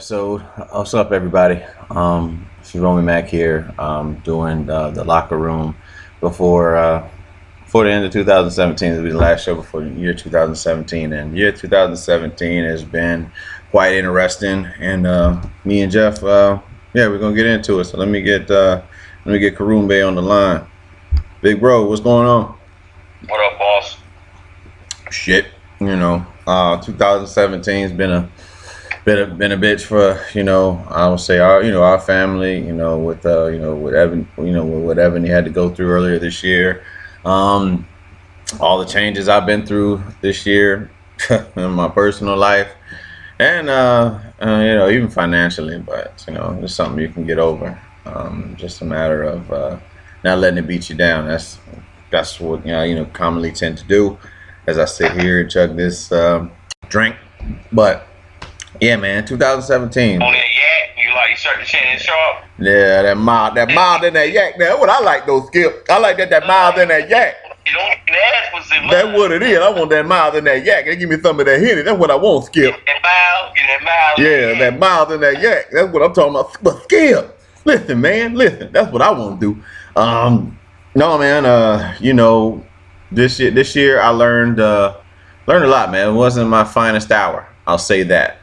episode. What's up, everybody? This is Romy Mac here, doing the locker room before the end of 2017. It'll be the last show before the year 2017, and year 2017 has been quite interesting. And me and Jeff, we're gonna get into it. So let me get Karumbe on the line. Big bro, what's going on? What up, boss? Shit, 2017 has been a bitch for, I would say our family, with Evan, with what Evan had to go through earlier this year, all the changes I've been through this year in my personal life, and even financially, but it's something you can get over. Just a matter of not letting it beat you down. That's what commonly tend to do as I sit here and chug this drink. But yeah, man, 2017. On that yak, you start to change sharp. Yeah, that mild in that yak. That's what I like, though, Skip. I like that mild in that yak. You don't even ask what's in That's what it is. I want that mild in that yak. They give me some of that Henny. That's what I want, Skip. Get that mild. Yeah, that mild in that yak. That's what I'm talking about. But Skip, listen, man, that's what I want to do. No, man. This year I learned a lot, man. It wasn't my finest hour, I'll say that.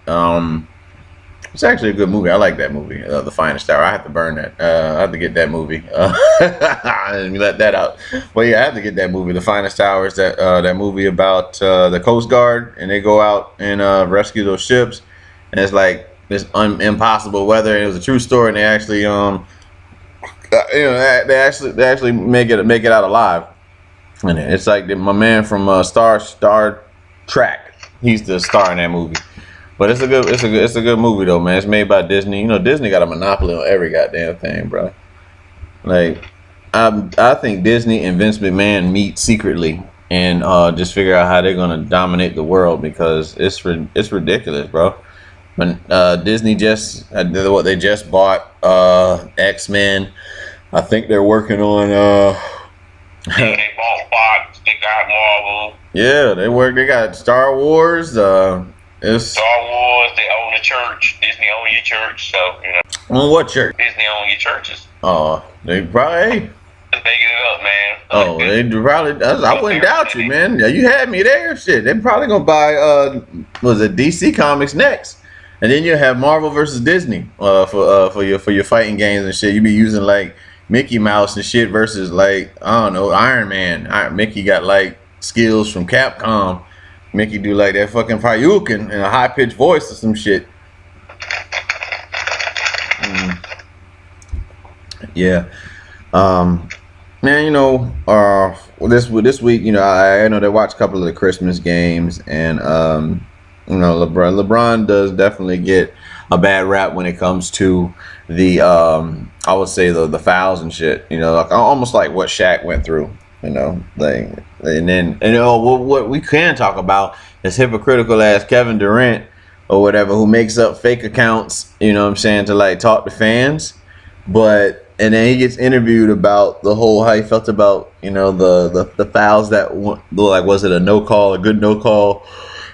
It's actually a good movie. I like that movie, The Finest Hour. I have to burn that. I have to get that movie. Let me let that out. Well, yeah, I have to get that movie, The Finest Hour. Is that movie about the Coast Guard, and they go out and rescue those ships, and it's like this impossible weather. And it was a true story, and they actually they actually make it out alive. And it's like my man from Star Trek. He's the star in that movie. But it's a good movie though, man. It's made by Disney. Disney got a monopoly on every goddamn thing, bro. Like, I think Disney and Vince McMahon meet secretly and just figure out how they're gonna dominate the world, because it's ridiculous, bro. When Disney they just bought X-Men. I think they're working on They bought Fox. They got Marvel. Yeah, they got Star Wars. It's Star Wars. They own the church. Disney own your church. So on what church? Disney own your churches. Oh, they probably. Just making it up, man. Oh, they probably. I wouldn't doubt you, man. Yeah, you had me there. Shit, they probably gonna buy was it DC Comics next, and then you have Marvel versus Disney for your fighting games and shit. You be using like Mickey Mouse and shit versus like, I don't know, Iron Man. Mickey got like skills from Capcom. Mickey do like that fucking Pyukin in a high pitched voice or some shit. Yeah. Man, this week, I know they watched a couple of the Christmas games, and LeBron does definitely get a bad rap when it comes to the I would say the fouls and shit, like almost like what Shaq went through, what we can talk about is hypocritical ass Kevin Durant or whatever, who makes up fake accounts, to like talk to fans, and then he gets interviewed about the whole how he felt about the fouls that like, was it a good no call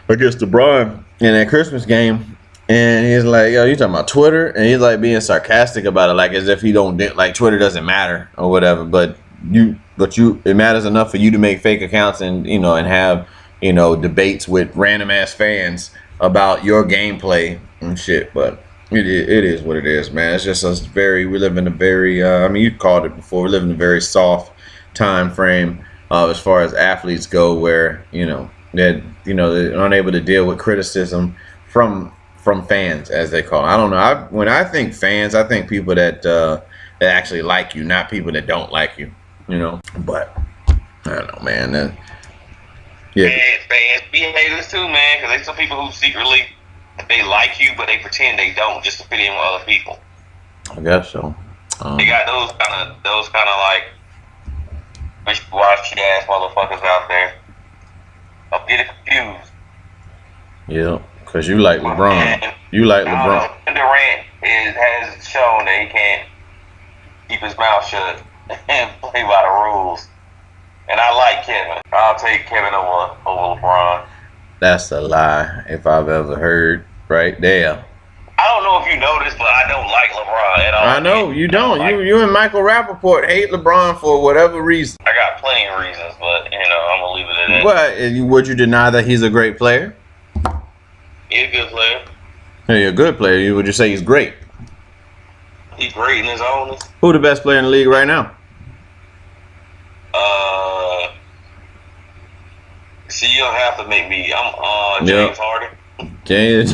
against LeBron in that Christmas game. And he's like, yo, you talking about Twitter? And he's like being sarcastic about it, like as if he don't like Twitter doesn't matter or whatever. But it matters enough for you to make fake accounts and and have debates with random ass fans about your gameplay and shit. But it is what it is, man. It's just we live in a very you called it before. We live in a very soft time frame as far as athletes go, where they're unable to deal with criticism from fans, as they call it. I don't know. When I think fans, I think people that actually like you, not people that don't like you. But I don't know, man. Yeah. Fans be haters too, man. Because there's some people who secretly they like you, but they pretend they don't, just to fit in with other people. I guess so. They got those kind of like wishy-washy ass motherfuckers out there. I'm getting confused. Yeah. Because you like LeBron. You like LeBron. Durant has shown that he can't keep his mouth shut and play by the rules. And I like Kevin. I'll take Kevin over LeBron. That's a lie, if I've ever heard. Right there. I I don't know if you noticed, but I don't like LeBron at all. I know you don't. You and Michael Rappaport hate LeBron for whatever reason. I got plenty of reasons, but I'm gonna leave it at that. But would you deny that he's a great player? He's a good player. Hey, a good player. Would you say he's great? He's great in his own. Who the best player in the league right now? See, you don't have to make me. I'm James Harden. James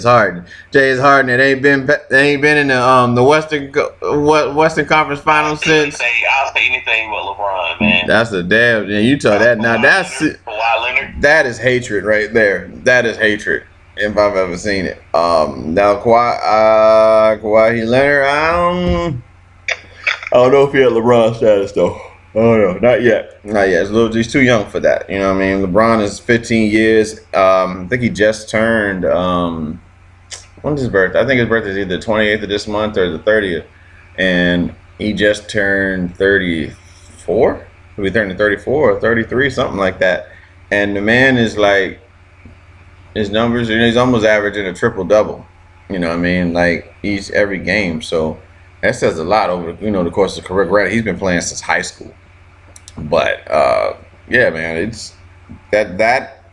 Harden. James Harden. It ain't been in the Western Conference Finals since. I'll say anything but LeBron, man. That's a damn. Yeah, you tell that now. That is hatred right there. That is hatred if I've ever seen it. Now Kawhi Leonard. I don't know if he had LeBron status though. Oh no, not yet. Not yet. He's too young for that. You know what I mean? LeBron is 15 years. I think he just turned. When's his birthday? I think his birthday is either the 28th of this month or the 30th, and he just turned 34. He'll be turning 34 or 33, something like that. And the man is like, his numbers. He's almost averaging a triple double. You know what I mean? Like each every game. So that says a lot over the course of his career. Granted, he's been playing since high school. But yeah, man, it's that.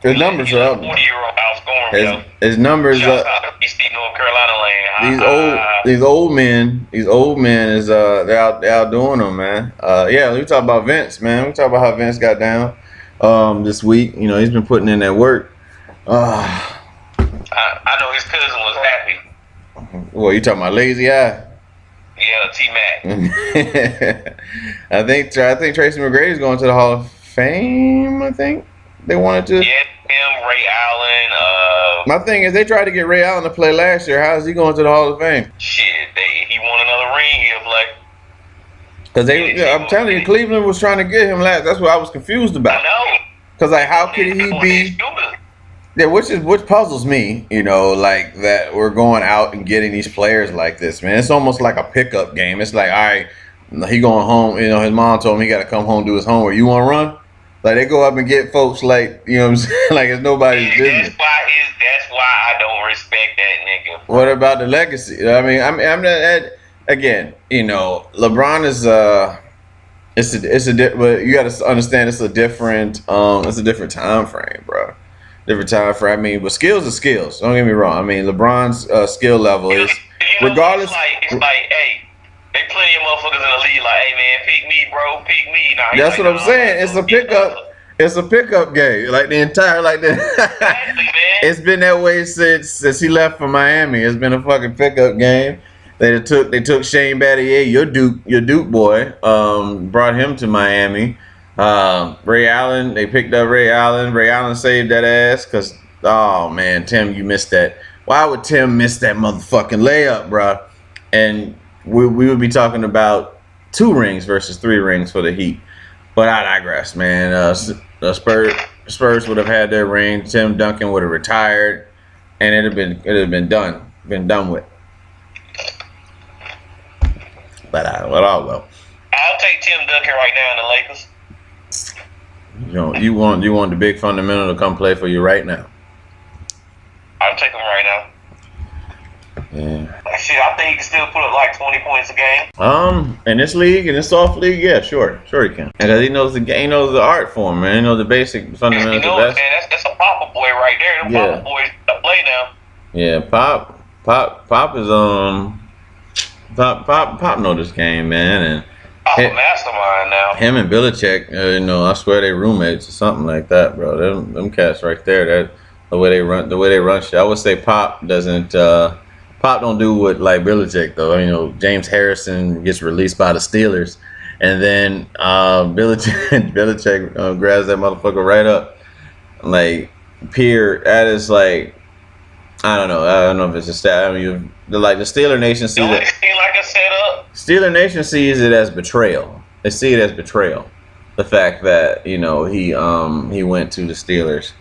His numbers are up. 40-year-old outscoring. His numbers up. North Carolina lane. These old men is they're outdoing them, man. Yeah, we talk about Vince, man. We talk about how Vince got down this week. He's been putting in that work. I know his cousin was happy. Well, you talking about lazy eye? Yeah, T-Mac. I think Tracy McGrady's going to the Hall of Fame. I think they wanted to. Yeah, him, Ray Allen. My thing is, they tried to get Ray Allen to play last year. How is he going to the Hall of Fame? Shit, he won another ring. He'll play. Because I'm telling you, Cleveland was trying to get him last. That's what I was confused about. I know. Because how could he be? Yeah, which puzzles me, like that we're going out and getting these players like this, man. It's almost like a pickup game. It's like, all right, he going home. His mom told him he got to come home and do his homework. You want to run? Like they go up and get folks like, what I'm saying? Like it's nobody's business. That's why I don't respect that nigga. What about the legacy? I'm not. Again, LeBron is but you got to understand it's a different time frame, bro. Different time frame. But skills are skills. Don't get me wrong. LeBron's skill level is regardless. It's like, hey, they plenty of motherfuckers in the league. Like, hey man, pick me, bro, pick me. Nah, that's what I'm saying. It's a pickup. It's a pickup game. Like the entire Exactly, man. It's been that way since he left for Miami. It's been a fucking pickup game. They took Shane Battier, your Duke boy, brought him to Miami. Ray Allen, they picked up Ray Allen. Ray Allen saved that ass because, oh man, Tim, you missed that. Why would Tim miss that motherfucking layup, bro? And we would be talking about 2 rings versus 3 rings for the Heat. But I digress, man. The Spurs would have had their ring. Tim Duncan would have retired, and it'd have been done with. But oh well. I'll take Tim Duncan right now in the Lakers. You want the big fundamental to come play for you right now. I'll take him right now. Yeah. Shit, I think he can still put up like 20 points a game. In this league, in this soft league, yeah, sure he can. Because he knows the game, he knows the art form, man. He knows the basic fundamentals. Man, that's a Papa boy right there. Them Papa boys that play now. Yeah, Pop is Pop know this game, man, and a mastermind now. Him and Belichick, I swear they roommates or something like that, bro. Them cats right there. That the way they run shit. I would say Pop don't do what like Belichick though. James Harrison gets released by the Steelers, and then Belichick grabs that motherfucker right up, like Pierre. That is like, I don't know if it's a stat. The Steeler Nation sees it. Seem like a setup. Steeler Nation sees it as betrayal. They see it as betrayal. The fact that he went to the Steelers,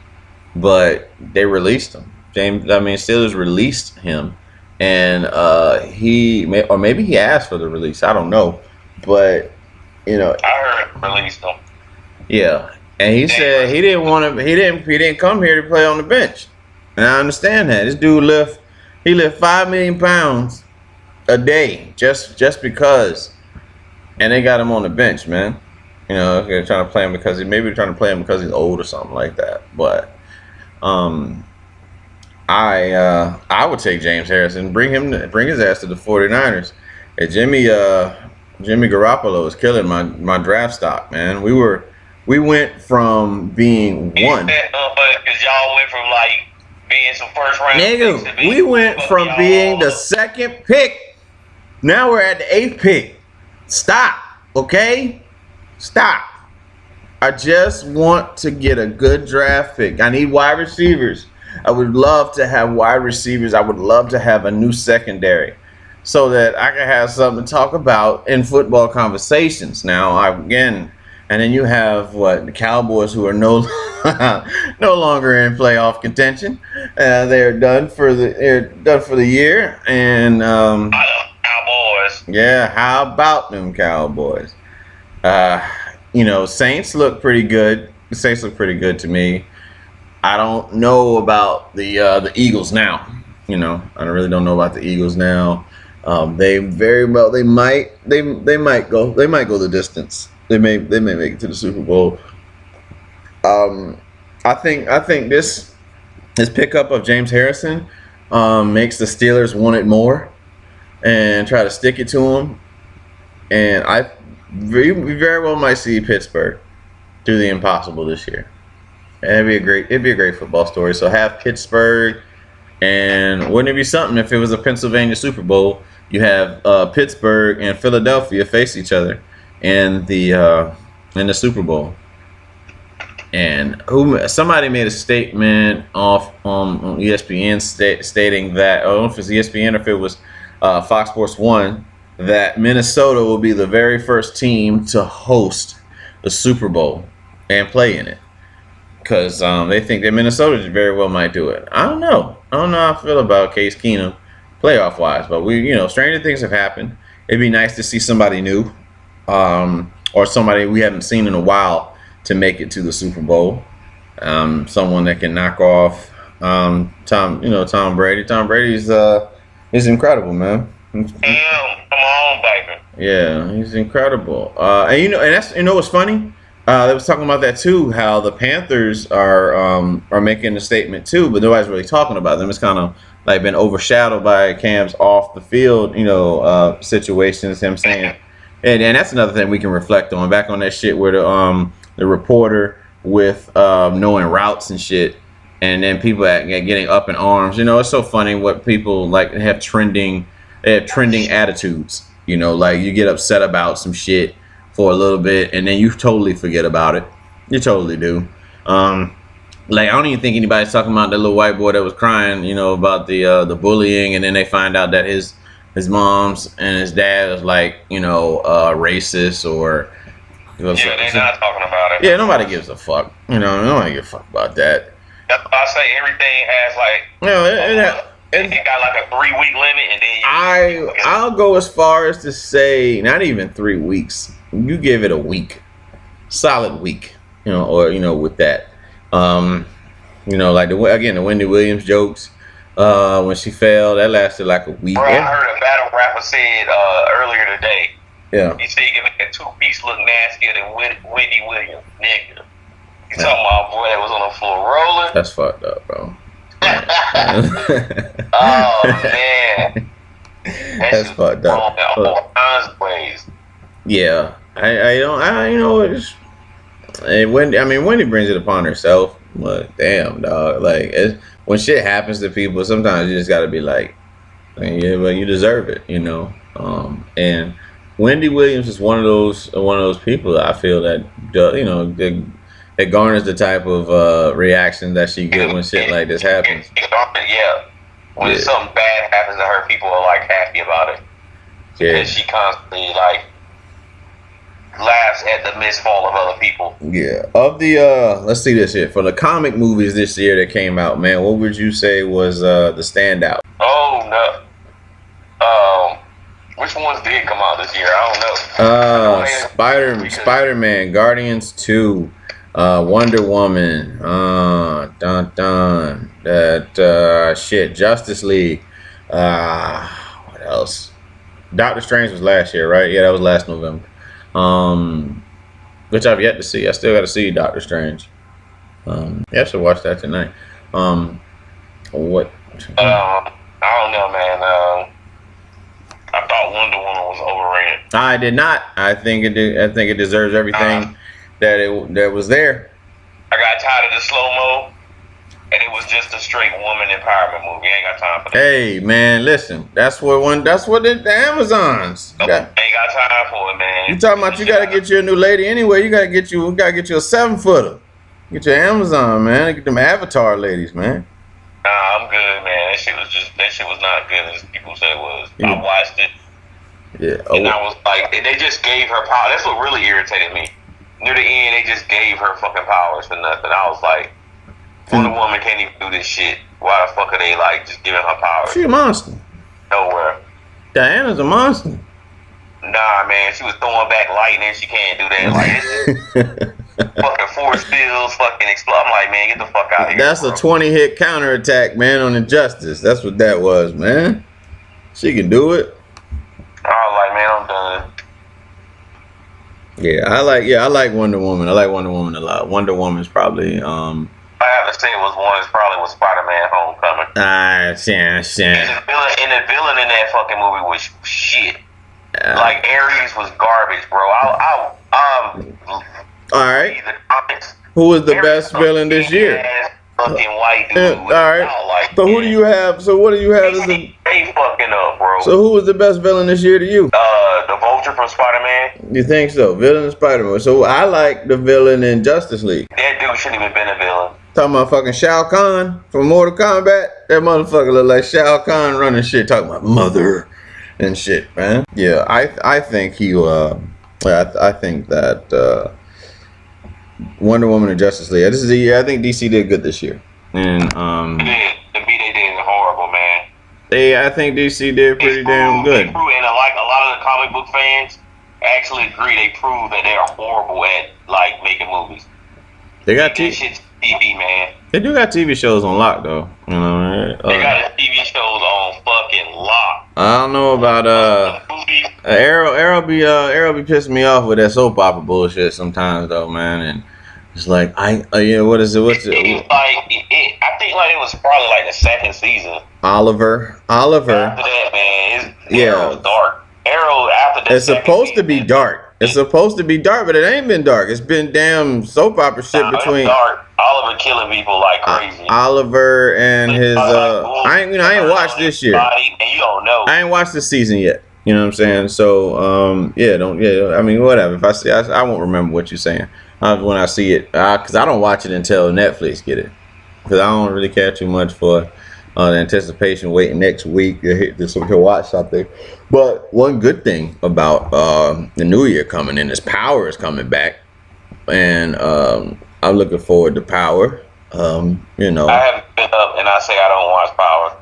but they released him. Steelers released him, and maybe he asked for the release. I don't know, but I heard released him. Yeah, And he said he didn't want to. He didn't come here to play on the bench. And I understand that. This dude lift 5 million pounds a day just because, and they got him on the bench, man. You know, they're trying to play him because trying to play him because he's old or something like that. But I would take James Harrison, bring his ass to the 49ers. And Jimmy Garoppolo is killing my draft stock, man. We went from being one. Because y'all went from like being some first round. Nigga, we went from being the second pick. Now we're at the 8th pick. Stop, okay? Stop. I just want to get a good draft pick. I need wide receivers. I would love to have wide receivers. I would love to have a new secondary so that I can have something to talk about in football conversations. And then you have the Cowboys, who are no longer in playoff contention. They're done for the year. And Cowboys. Yeah, how about them Cowboys? Saints look pretty good. The Saints look pretty good to me. I don't know about the Eagles now. I really don't know about the Eagles now. They might go the distance. They may make it to the Super Bowl. I think this pickup of James Harrison makes the Steelers want it more and try to stick it to him. And we very well might see Pittsburgh do the impossible this year. And it'd be a great football story. So have Pittsburgh, and wouldn't it be something if it was a Pennsylvania Super Bowl? You have Pittsburgh and Philadelphia face each other in the Super Bowl. And somebody made a statement off on ESPN stating that, I don't know if it's ESPN or if it was Fox Sports 1, that Minnesota will be the very first team to host the Super Bowl and play in it. Because they think that Minnesota very well might do it. I don't know how I feel about Case Keenum playoff wise, but stranger things have happened. It'd be nice to see somebody new, or somebody we haven't seen in a while to make it to the Super Bowl. Someone that can knock off Tom Brady. Tom Brady's is incredible, man. Damn, come on, baby. Yeah, he's incredible. And that's what's funny. They was talking about that too, how the Panthers are making a statement too, but nobody's really talking about them. It's kind of like been overshadowed by Cam's off the field, situations. Him saying, and that's another thing we can reflect on. Back on that shit where the reporter with knowing routes and shit, and then people getting up in arms. It's so funny what people like have trending attitudes. Like you get upset about some shit for a little bit, and then you totally forget about it. You totally do. Like I don't even think anybody's talking about the little white boy that was crying, about the bullying, and then they find out that his mom's and his dad was like, racist or. Yeah, they're not talking about it. Yeah, nobody gives a fuck. Nobody gives a fuck about that. That's why I say everything has like. It got like a 3-week limit, and then I'll go as far as to say not even 3 weeks. You give it a week, solid week, with that, like the Wendy Williams jokes, when she fell, that lasted like a week. Bro, I heard a battle rapper said earlier today. Yeah. He said he can make a 2-piece look nastier than Wendy Williams, nigga. You talking about a boy that was on the floor rolling? That's fucked up, bro. Oh man, that's fucked up. All kinds of ways. Yeah, Wendy brings it upon herself, but damn, dog, like when shit happens to people, sometimes you just gotta be like, yeah, well, you deserve it, and Wendy Williams is one of those people that I feel that it garners the type of reaction that she get when shit like this happens. Yeah. When something bad happens to her, people are like happy about it. Yeah. Because she constantly like laughs at the misfall of other people. Yeah. Of the let's see this here. For the comic movies this year that came out, man, what would you say was the standout? Oh no. Which ones did come out this year? I don't know. Spider-Man, Guardians 2. Wonder Woman. That shit. Justice League. What else? Doctor Strange was last year, right? Yeah, that was last November. Which I've yet to see. I still got to see Doctor Strange. Yeah, I should watch that tonight. What? I don't know, man. I thought Wonder Woman was overrated. I did not. I think it deserves everything that was there. I got tired of the slow mo, and it was just a straight woman empowerment movie. I ain't got time for that. Hey man, listen. That's what the Amazons. Ain't got time for it, man. You talking about you gotta get you a new lady anyway? You gotta get you a 7-footer. Get your Amazon, man. Get them Avatar ladies, man. Nah, I'm good, man. That shit was not good as people say it was. Yeah. I watched it. Yeah. And I was like, they just gave her power. That's what really irritated me. Near the end, they just gave her fucking powers for nothing. I was like, Wonder Woman can't even do this shit. Why the fuck are they like just giving her powers? She a monster. Nowhere. Diana's a monster. Nah, man. She was throwing back lightning. She can't do that. Like, it's just fucking force fields, fucking explode. I'm like, man, get the fuck out of here. That's bro. a 20-hit counterattack, man, on Injustice. That's what that was, man. She can do it. I was like, man, I'm done. Yeah, I like Wonder Woman. I like Wonder Woman a lot. Wonder Woman's probably I have to say it was one. It probably was Spider-Man: Homecoming. yeah. And the villain in that fucking movie was shit. Like Ares was garbage, bro. All right. The comics, Who was the Ares best villain this year? Fucking white dude. All right. So who do you have? So what do you have as a? They fucking up, bro. So who was the best villain this year to you? The Vulture from Spider-Man. You think so? Villain in Spider-Man. So I like the villain in Justice League. That dude shouldn't even been a villain. Talking about fucking Shao Kahn from Mortal Kombat. That motherfucker look like Shao Kahn running shit. Talking about mother and shit, man. Yeah, I think he. I think that Wonder Woman and Justice League. This is the year I think DC did good this year. And they did horrible, man. I think DC did pretty damn good. And like a lot of the comic book fans actually agree. They prove that they're horrible at like making movies. They got shit's TV, man. They do got TV shows on lock though. You know, they got TV shows on fucking lock. I don't know about Arrow be pissing me off with that soap opera bullshit sometimes though, man. And it's like what is it? What's it? I think like it was probably like the second season. Oliver. After that, man, Arrow's dark. Arrow after that. It's supposed to be dark. It's supposed to be dark, but it ain't been dark. It's been damn soap opera shit between dark. Oliver killing people like crazy. Oliver and his I ain't watched this year. And you don't know. I ain't watched this season yet. You know what I'm saying? So I mean whatever. If I see, I won't remember what you're saying when I see it, because I don't watch it until Netflix get it. Because I don't really care too much for the anticipation waiting next week to watch something. But one good thing about the new year coming in is Power is coming back, and I'm looking forward to Power. You know, I haven't been up, and I say I don't watch Power.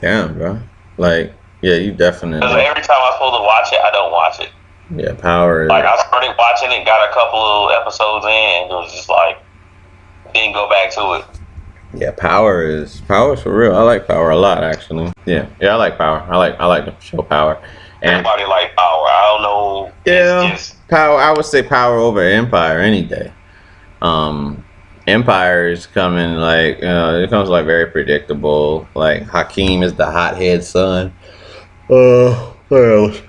Damn, bro. Like, yeah, you definitely. Because every time I'm supposed to watch it, I don't watch it. Yeah, Power. Like I started watching it, got a couple of episodes in, and it was just like didn't go back to it. Yeah, Power's for real. I like Power a lot, actually. Yeah, I like Power. I like the show Power. And everybody like Power. I don't know. Yeah, Power. I would say Power over Empire any day. Empire is coming like it comes like very predictable. Like Hakeem is the hothead son. What else?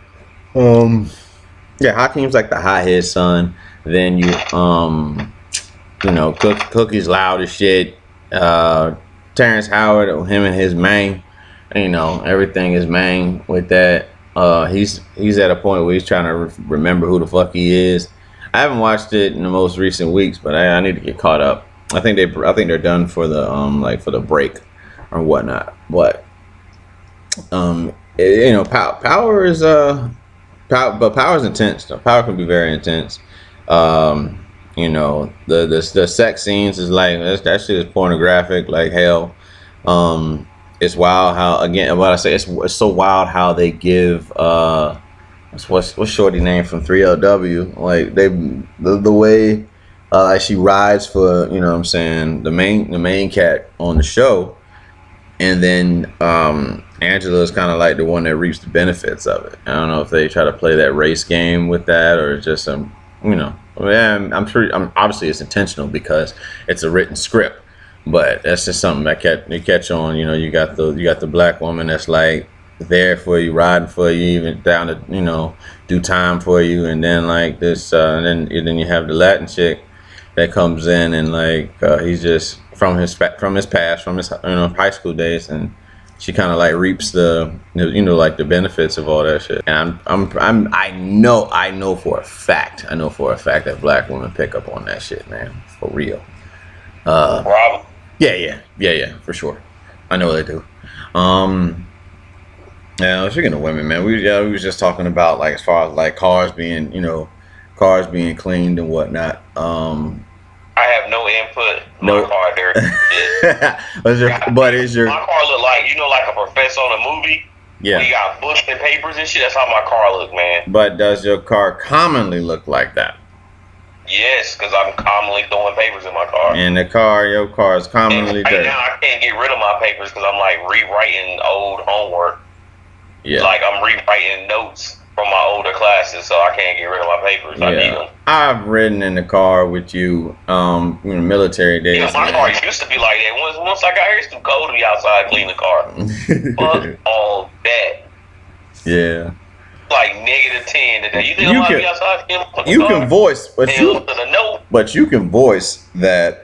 Yeah, Hakeem's like the hothead son. Then you Cookie's loud as shit. Terrence Howard, him and his man, everything is man with that. He's at a point where he's trying to remember who the fuck he is. I haven't watched it in the most recent weeks, but I need to get caught up. I think they're done for the for the break or whatnot. But Power is but Power's intense though. Power can be very intense. The sex scenes is like that shit is pornographic like hell. It's wild how it's so wild how they give what's Shorty name from 3LW, like the way Like she rides for, you know what I'm saying, the main cat on the show, and then Angela is kind of like the one that reaps the benefits of it. I don't know if they try to play that race game with that, or just some, you know, I'm sure. Obviously it's intentional because it's a written script, but that's just something that you catch on. You know, you got the black woman that's like there for you, riding for you, even down to, you know, do time for you, and then like this, and then you have the Latin chick that comes in, and like he's just from his past, from his high school days, and she kind of like reaps the, you know, like the benefits of all that shit. And I know for a fact that black women pick up on that shit, man, for real. Problem. Yeah, for sure. I know they do. Now, speaking of women, man, we was just talking about, like, as far as like cars being cleaned and whatnot. I have no input. No. My car dirty. But is your My car look like, you know, like a professor on a movie? yeah? We got books and papers and shit. That's how my car look, man. But does your car commonly look like that? Yes, because I'm commonly throwing papers in my car. And your car is commonly and right dirty. now, I can't get rid of my papers because I'm like rewriting old homework. Yeah. Like I'm rewriting notes from my older classes, so I can't get rid of my papers. I need them. I've ridden in the car with you, in the military days. Yeah, my car used to be like that. Once I got here, it's too cold to be outside cleaning the car. Fuck all that. Yeah. Like -10 today. You think I'm gonna be outside cleaning the car? You can voice, but you can voice that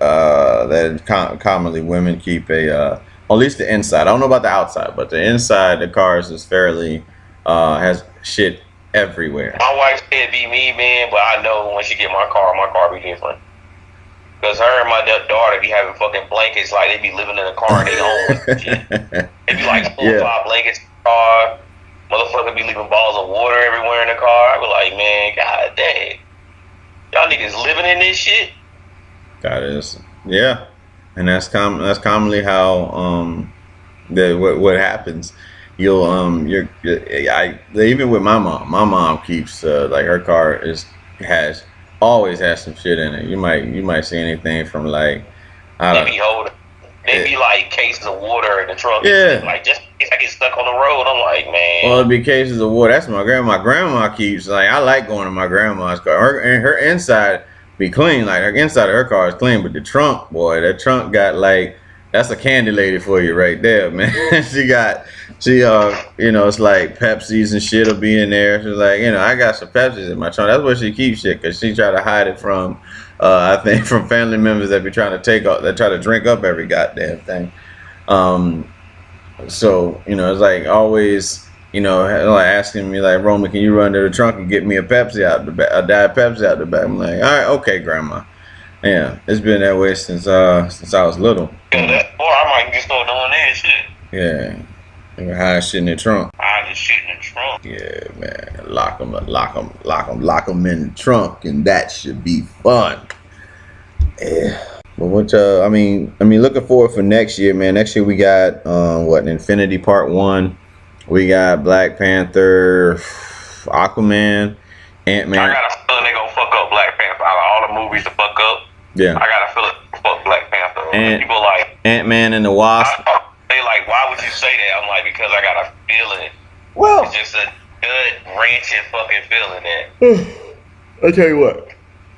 commonly women keep at least the inside. I don't know about the outside, but the inside, the cars is fairly has shit everywhere. My wife said be me, man, but I know when she get my car be different. Cause her and my daughter be having fucking blankets, like they be living in a car and they own and shit. They be like 4 or 5 blankets in the car. Motherfucker be leaving balls of water everywhere in the car. I be like, man, god dang. Y'all niggas living in this shit? That is, yeah. And that's commonly how what happens. You'll even with my mom keeps like her car always has some shit in it. You might see anything from like they be like cases of water in the trunk. Yeah. Like just in case I get stuck on the road, I'm like, man. Well, it'd be cases of water. That's my grandma. My grandma keeps, like, I like going to my grandma's car. Her inside be clean. Like, her inside of her car is clean, but the trunk, boy, that trunk got like, that's a candy lady for you right there, man. she you know, it's like Pepsis and shit will be in there. She's like, you know, I got some Pepsis in my trunk. That's where she keeps shit, because she try to hide it from, I think, from family members that be trying to try to drink up every goddamn thing. So, you know, it's like always, you know, like asking me like, Roman, can you run to the trunk and get me a Pepsi out the back, a Diet Pepsi out the back? I'm like, all right, okay, grandma. Yeah, it's been that way since I was little. Yeah, or I might just start doing that shit. Yeah. Hide shit in the trunk. Hide this shit in the trunk. Yeah, man. Lock them in the trunk, and that should be fun. Yeah. But what I mean, looking forward for next year, man. Next year we got Infinity Part 1. We got Black Panther, Aquaman, Ant-Man. I got a feeling they gonna fuck up Black Panther. Out of all the movies to fuck up, yeah, I got a feeling fuck Black Panther. And people like Ant-Man and the Wasp. They like, why would you say that? I'm like, because I got a feeling. Well, it's just a good ranching fucking feeling that. I tell you what,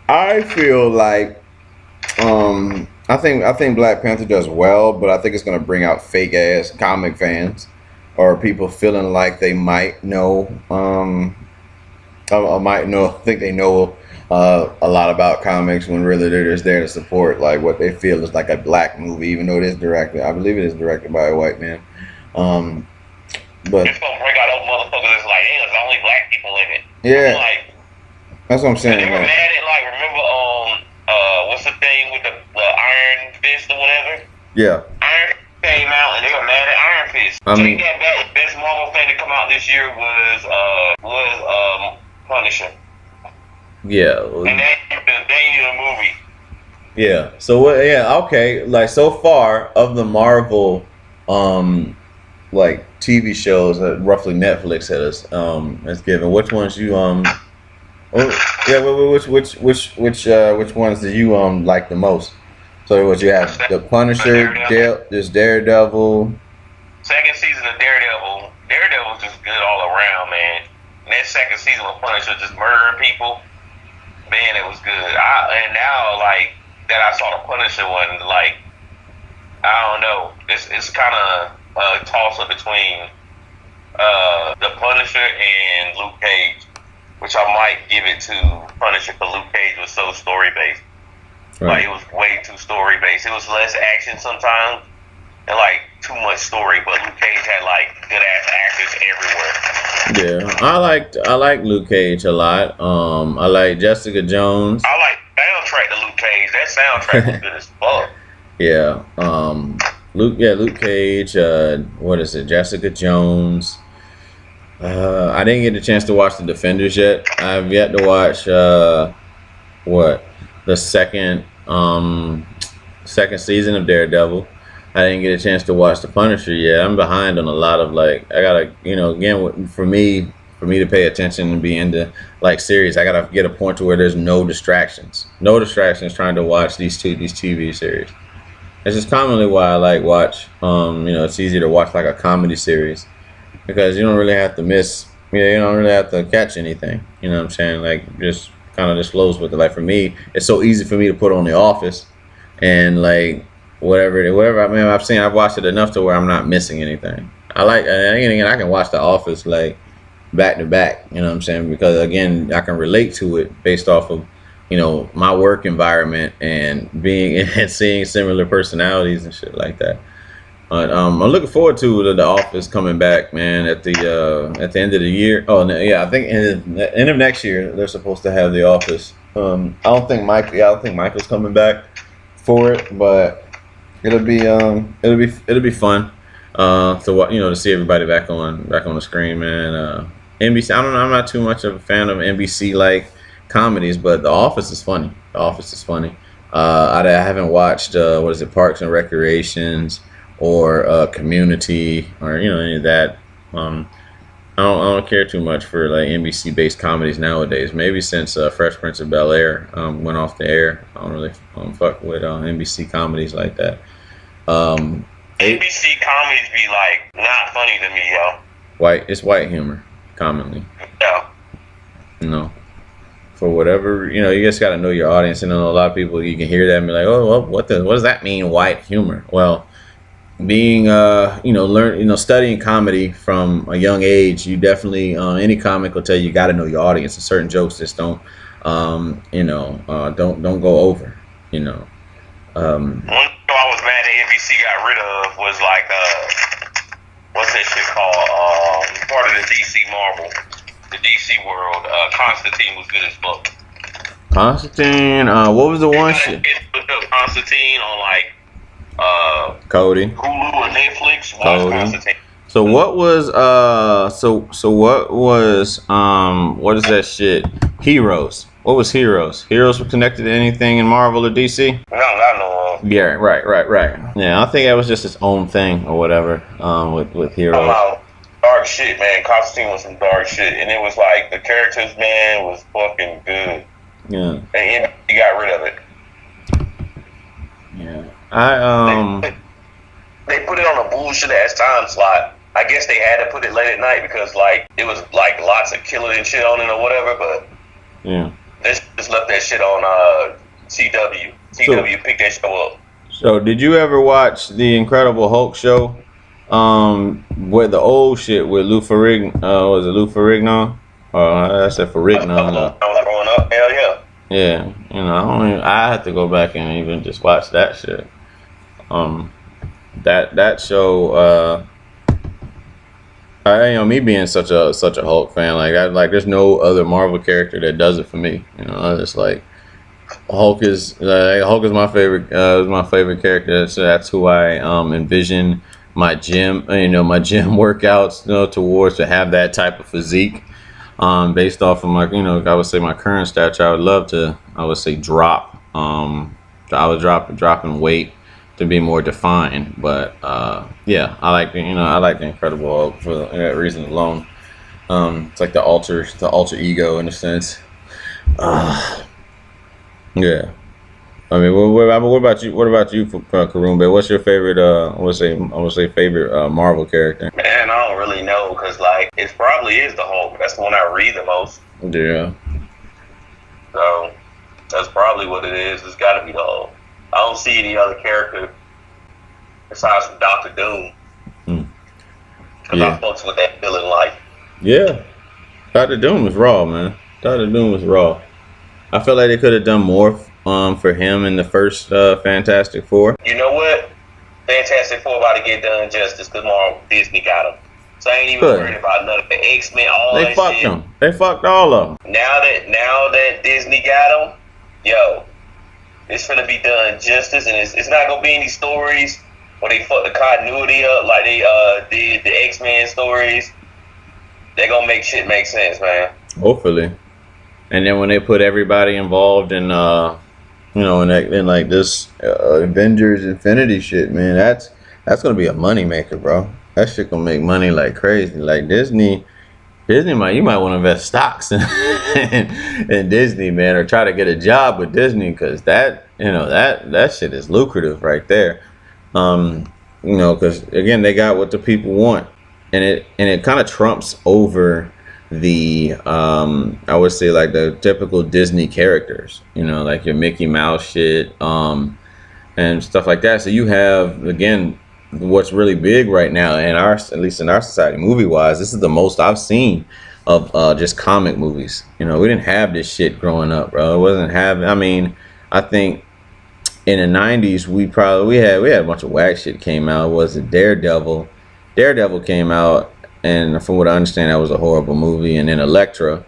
I feel like I think Black Panther does well, but I think it's gonna bring out fake ass comic fans or people feeling like they might know think they know a lot about comics when really they're just there to support like what they feel is like a black movie, even though it is directed. I believe it is directed by a white man. But it's gonna bring out those motherfuckers that's like, hey, there's only black people in it. Yeah, like, that's what I'm saying. They were mad at, like, remember what's the thing with the Iron Fist or whatever? Yeah. Iron came out and they were mad at Iron Fist. Take that back. The best Marvel thing to come out this year was Punisher. Yeah. And they needed a movie. Yeah. So what? Yeah. Okay. Like so far of the Marvel, like TV shows that roughly Netflix has given. Which ones you Oh, yeah. Which ones do you like the most? So what you have? The Punisher, this Daredevil. Second season of Daredevil. Daredevil's just good all around, man. And that second season of Punisher just murdering people. Man, it was good. And now, like, that I saw the Punisher one, like, I don't know. It's kind of a toss-up between the Punisher and Luke Cage, which I might give it to Punisher, because Luke Cage was so story-based. Right. Like, it was way too story-based. It was less action sometimes, and, like, too much story, but Luke Cage had, like, good-ass actors everywhere. Yeah, I liked Luke Cage a lot. I like Jessica Jones. I like the soundtrack to Luke Cage. That soundtrack was good as fuck. Yeah. Luke Cage. What is it? Jessica Jones. I didn't get a chance to watch The Defenders yet. I've yet to watch the second season of Daredevil. I didn't get a chance to watch The Punisher yet. I'm behind on a lot of, like, I gotta, again, for me to pay attention and be into, like, series, I gotta get a point to where there's no distractions trying to watch these TV series. This is commonly why I like watch. It's easier to watch like a comedy series because you don't really have to miss. You don't really have to catch anything. You know what I'm saying? Like, just kind of just flows with it. Like, for me, it's so easy for me to put on The Office, and like whatever. I mean, I've watched it enough to where I'm not missing anything. I can watch The Office like back to back. You know what I'm saying? Because again, I can relate to it based off of my work environment and being and seeing similar personalities and shit like that. But I'm looking forward to the Office coming back, man. At the end of the year. Oh yeah, I think end of next year they're supposed to have the Office. I don't think Michael's coming back for it, but it'll be fun to see everybody back on the screen, man. NBC. I don't know. I'm not too much of a fan of NBC like comedies, but The Office is funny. I haven't watched Parks and Recreations or Community or any of that. I don't care too much for like NBC based comedies nowadays. Maybe since Fresh Prince of Bel-Air went off the air, I don't really fuck with NBC comedies like that. NBC comedies be like not funny to me, yo. It's white humor commonly. Yeah. For whatever, you just got to know your audience. And a lot of people, you can hear that and be like, oh, well, what does that mean, white humor? Well, being, studying comedy from a young age, you definitely, any comic will tell you got to know your audience. And certain jokes just don't go over, One show I was mad that NBC got rid of was like, what's that shit called? Part of the DC Marvel. The DC world, Constantine was good as fuck. Constantine, what was the one shit? Constantine on like Cody. Hulu or Netflix. Cody. Constantine. So what was what is that shit? Heroes. What was Heroes? Heroes were connected to anything in Marvel or DC? No, I know. Yeah, right. Yeah, I think that was just its own thing or whatever. With Heroes. Dark shit, man. Constantine was some dark shit, and it was like the characters, man, was fucking good. Yeah. And he got rid of it. Yeah. They put it on a bullshit ass time slot. I guess they had to put it late at night because like it was like lots of killing and shit on it or whatever. But yeah, they just left that shit on CW. CW picked that show up. So did you ever watch the Incredible Hulk show? With the old shit with Lou Ferrigno, was it Lou Ferrigno? I said Ferrigno. I was growing up, hell yeah. Yeah, I had to go back and even just watch that shit. That show, me being such a Hulk fan, there's no other Marvel character that does it for me. I just like Hulk is my favorite. My favorite character. That's who I envision my gym workouts, towards to have that type of physique, based off of my, I would say my current stature. I would love to, drop, dropping weight to be more defined. But yeah, I like the Incredible Hulk for that reason alone. It's like the alter ego in a sense. Yeah. I mean, what about you? What about you, Karumbe? What's your favorite? I would say favorite Marvel character. Man, I don't really know because like it probably is the Hulk. That's the one I read the most. Yeah. So that's probably what it is. It's got to be the Hulk. I don't see any other character besides from Doctor Doom. Because I fucks with that villain life. Yeah. Doctor Doom was raw, man. Doctor Doom was raw. I feel like they could have done more for him in the first Fantastic Four. You know what? Fantastic Four about to get done justice because Disney got them. So I ain't even worried about none of the X-Men, all They that fucked shit. them. They fucked all of them. Now that Disney got them, yo, it's gonna be done justice, and it's not gonna be any stories where they fuck the continuity up like they did the X-Men stories. They gonna make shit make sense, man. Hopefully. And then when they put everybody involved in in like this Avengers Infinity shit, man, that's gonna be a money maker, bro. That shit gonna make money like crazy. Like Disney you might want to invest stocks in Disney, man, or try to get a job with Disney, because that shit is lucrative right there. Because again, they got what the people want, and it kind of trumps over the I would say like the typical Disney characters, like your Mickey Mouse shit, and stuff like that. So you have, again, what's really big right now at least in our society, movie wise, this is the most I've seen of just comic movies. We didn't have this shit growing up, bro. It wasn't having, I mean, I think in the 90s we had a bunch of whack shit came out. Was it Daredevil came out, and from what I understand, that was a horrible movie. And then Elektra,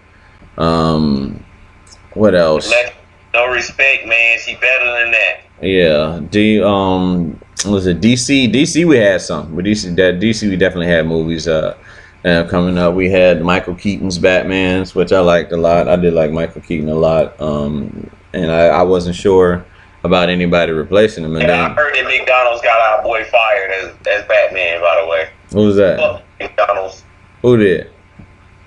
what else? No respect, man. She better than that. Yeah, was it DC? DC, we had some. But DC, we definitely had movies coming up. We had Michael Keaton's Batmans, which I liked a lot. I did like Michael Keaton a lot. And I wasn't sure about anybody replacing him. And then, I heard that McDonald's got our boy fired as Batman, by the way. Who was that? McDonald's. Who did?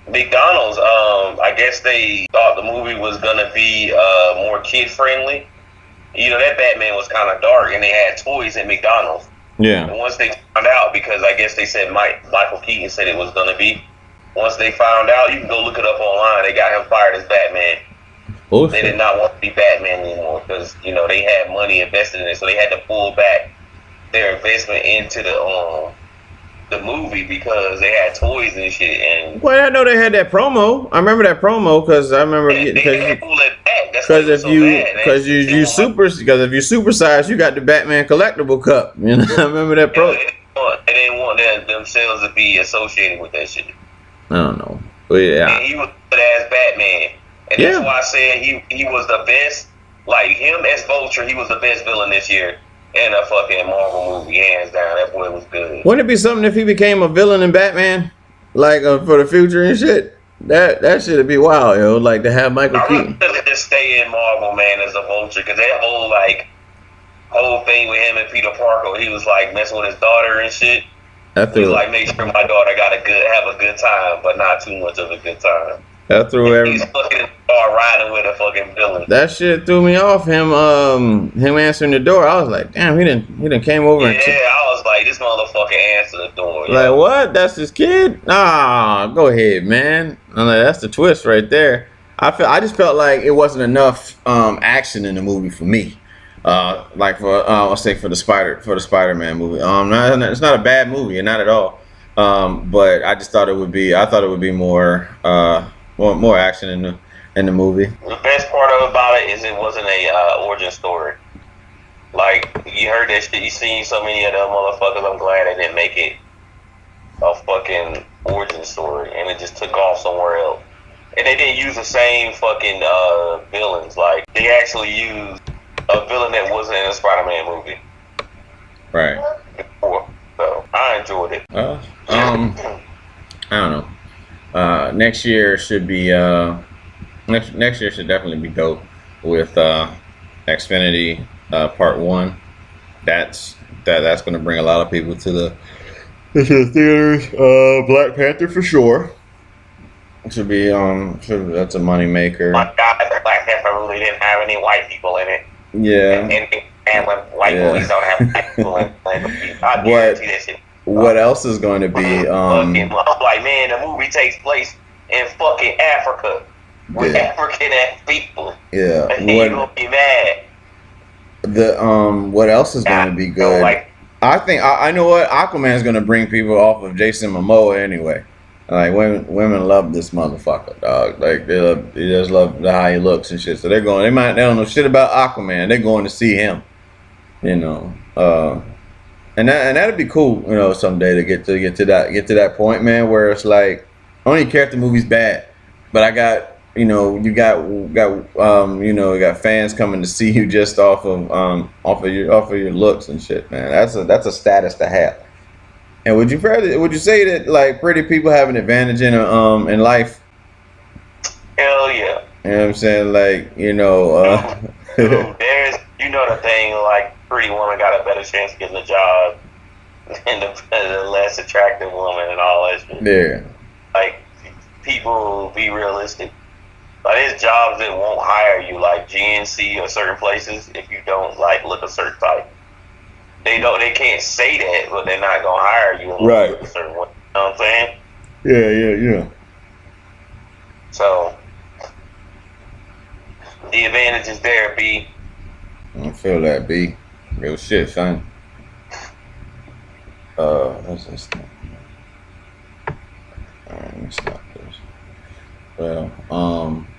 McDonald's. I guess they thought the movie was gonna be more kid friendly. That Batman was kind of dark, and they had toys at McDonald's. Yeah. And once they found out, because I guess they said Michael Keaton said it was going to be, once they found out, you can go look it up online, they got him fired as Batman. Bullshit. They did not want to be Batman anymore because, they had money invested in it, so they had to pull back their investment into the movie because they had toys and shit. And well, I know they had that promo. I remember that promo because I remember because if you supersize, you got the Batman collectible cup. I remember that promo. They didn't want themselves to be associated with that shit. I don't know, but yeah, and he was good as Batman, and that's why I said he was the best. Like him as Vulture, he was the best villain this year. In a fucking Marvel movie, hands down. That boy was good. Wouldn't it be something if he became a villain in Batman, like for the future and shit? That shit'd be wild, yo. Like to have Michael Keaton. I really just stay in Marvel, man, as a Vulture, because that whole thing with him and Peter Parker, he was like messing with his daughter and shit. He was like, make sure my daughter have a good time, but not too much of a good time. That threw He's fucking riding with a fucking villain. That shit threw me off. Him answering the door. I was like, damn, he didn't came over. Yeah, I was like, this motherfucker answered the door. Like, what? That's his kid? Nah, go ahead, man. I'm like, that's the twist right there. I just felt like it wasn't enough action in the movie for me. Like I'll say for the Spider-Man movie. It's not a bad movie, not at all. But I just thought it would be more action in the movie. The best part about it is it wasn't a origin story. Like, you heard that shit, you seen so many of them motherfuckers, I'm glad they didn't make it a fucking origin story, and it just took off somewhere else. And they didn't use the same fucking villains. Like, they actually used a villain that wasn't in a Spider-Man movie. Right. Before. So, I enjoyed it. I don't know. Next year should be next year should definitely be dope with Xfinity Part 1. That's going to bring a lot of people to the theaters. Black Panther for sure. Should be that's a money maker. My God, Black movie didn't have any white people in it. Yeah. And when white movies don't have white people in it, I guarantee that shit. What else is going to be? I'm like, man, the movie takes place in fucking Africa with African ass people. Yeah. And you gonna be mad. What else is going to be good? I think I know what Aquaman's going to bring people off of Jason Momoa anyway. Like women love this motherfucker, dog. Like they just love how he looks and shit. So they don't know shit about Aquaman. They're going to see him. You know, and that'd be cool. You know, someday to get to that point, man, where it's like I don't even care if the movie's bad, but I got you got fans coming to see you just off of your looks and shit, man. That's a status to have. And would you say that like pretty people have an advantage in life? Hell yeah. You know what I'm saying? Like, dude, there's the thing, like pretty woman got a better chance of getting a job than the less attractive woman and all that shit. Yeah. Like people be realistic. Like there's jobs that won't hire you, like GNC or certain places, if you don't like look a certain type. They can't say that, but they're not gonna hire you right a certain way. You know what I'm saying? Yeah. So the advantage is there, B. I feel that, B. Real shit, son. That's this thing. Alright, let me stop this. Well,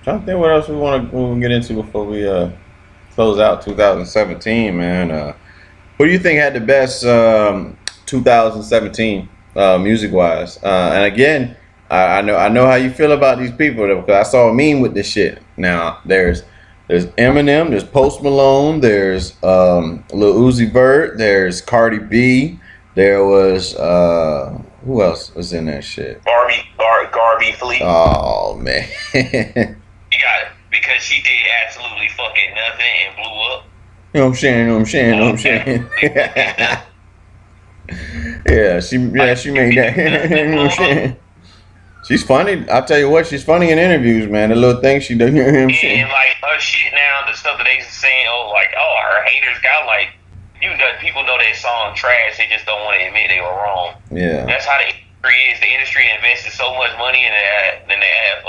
trying to think what else we want to get into before we close out 2017, man. Who do you think had the best 2017 music wise? And again, I know how you feel about these people because I saw a meme with this shit. Now there's Eminem, there's Post Malone, there's Lil Uzi Vert, there's Cardi B, there was who else was in that shit? Garby Fleet. Oh man. You got it because she did absolutely fucking nothing and blew up. You know what I'm saying? Yeah, she made that. You know what I'm saying? She's funny. I'll tell you what, she's funny in interviews, man. The little things she does. You know what I'm saying? And like her shit now, the stuff that they saying, her haters got like, people know that song trash. They just don't want to admit they were wrong. Yeah. That's how the industry is. The industry invested so much money in that than they have.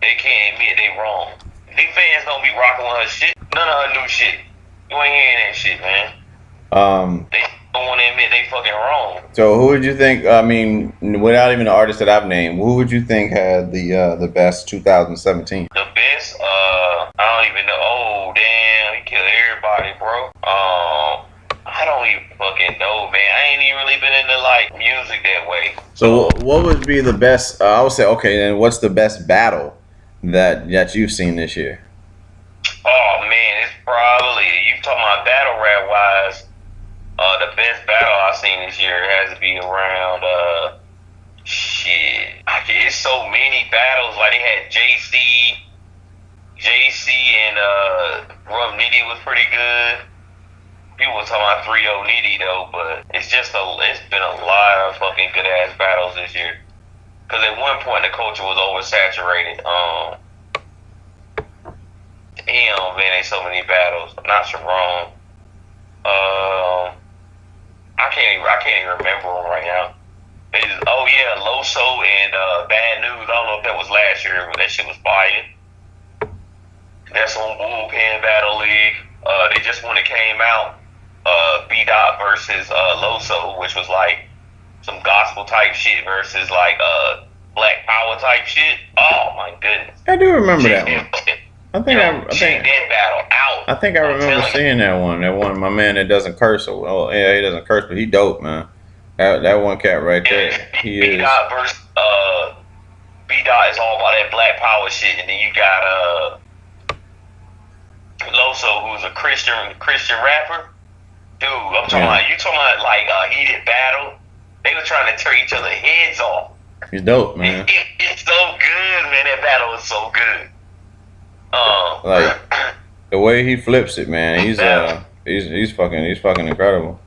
They can't admit they wrong. These fans don't be rocking with her shit. None of her new shit. You ain't hearing that shit, man. They don't want to admit they fucking wrong. So who would you think? I mean, without even the artist that I've named, who would you think had the best 2017? The best? I don't even know. Oh damn, he killed everybody, bro. I don't even fucking know, man. I ain't even really been into like music that way. So what would be the best? I would say, okay, then what's the best battle that you've seen this year? Oh man, it's probably, you talking about battle rap wise, the best battle I've seen this year has to be around it's so many battles. Like they had JC and Rum Nitty was pretty good. People were talking about 3-0 Nitty though, but it's been a lot of fucking good ass battles this year. Cause at one point the culture was oversaturated. Damn, man, there's so many battles. I'm not sure wrong. I can't even remember them right now. Loso and Bad News. I don't know if that was last year, but that shit was fire. That's on Bullpen Battle League. They just when it came out, B-Dot versus Loso, which was like some gospel type shit versus like Black Power type shit. Oh my goodness. I do remember that one. I think that battle out. I think I remember seeing that one. That one, my man that doesn't curse. Oh yeah, he doesn't curse, but he dope, man. That one cat right there. He is. B-Dot versus B-Dot is all about that Black Power shit, and then you got Loso, who's a Christian rapper. Dude, I'm talking about like a heated battle. They were trying to tear each other's heads off. He's dope, man. It's so good, man. That battle is so good. Like the way he flips it, man. He's fucking incredible.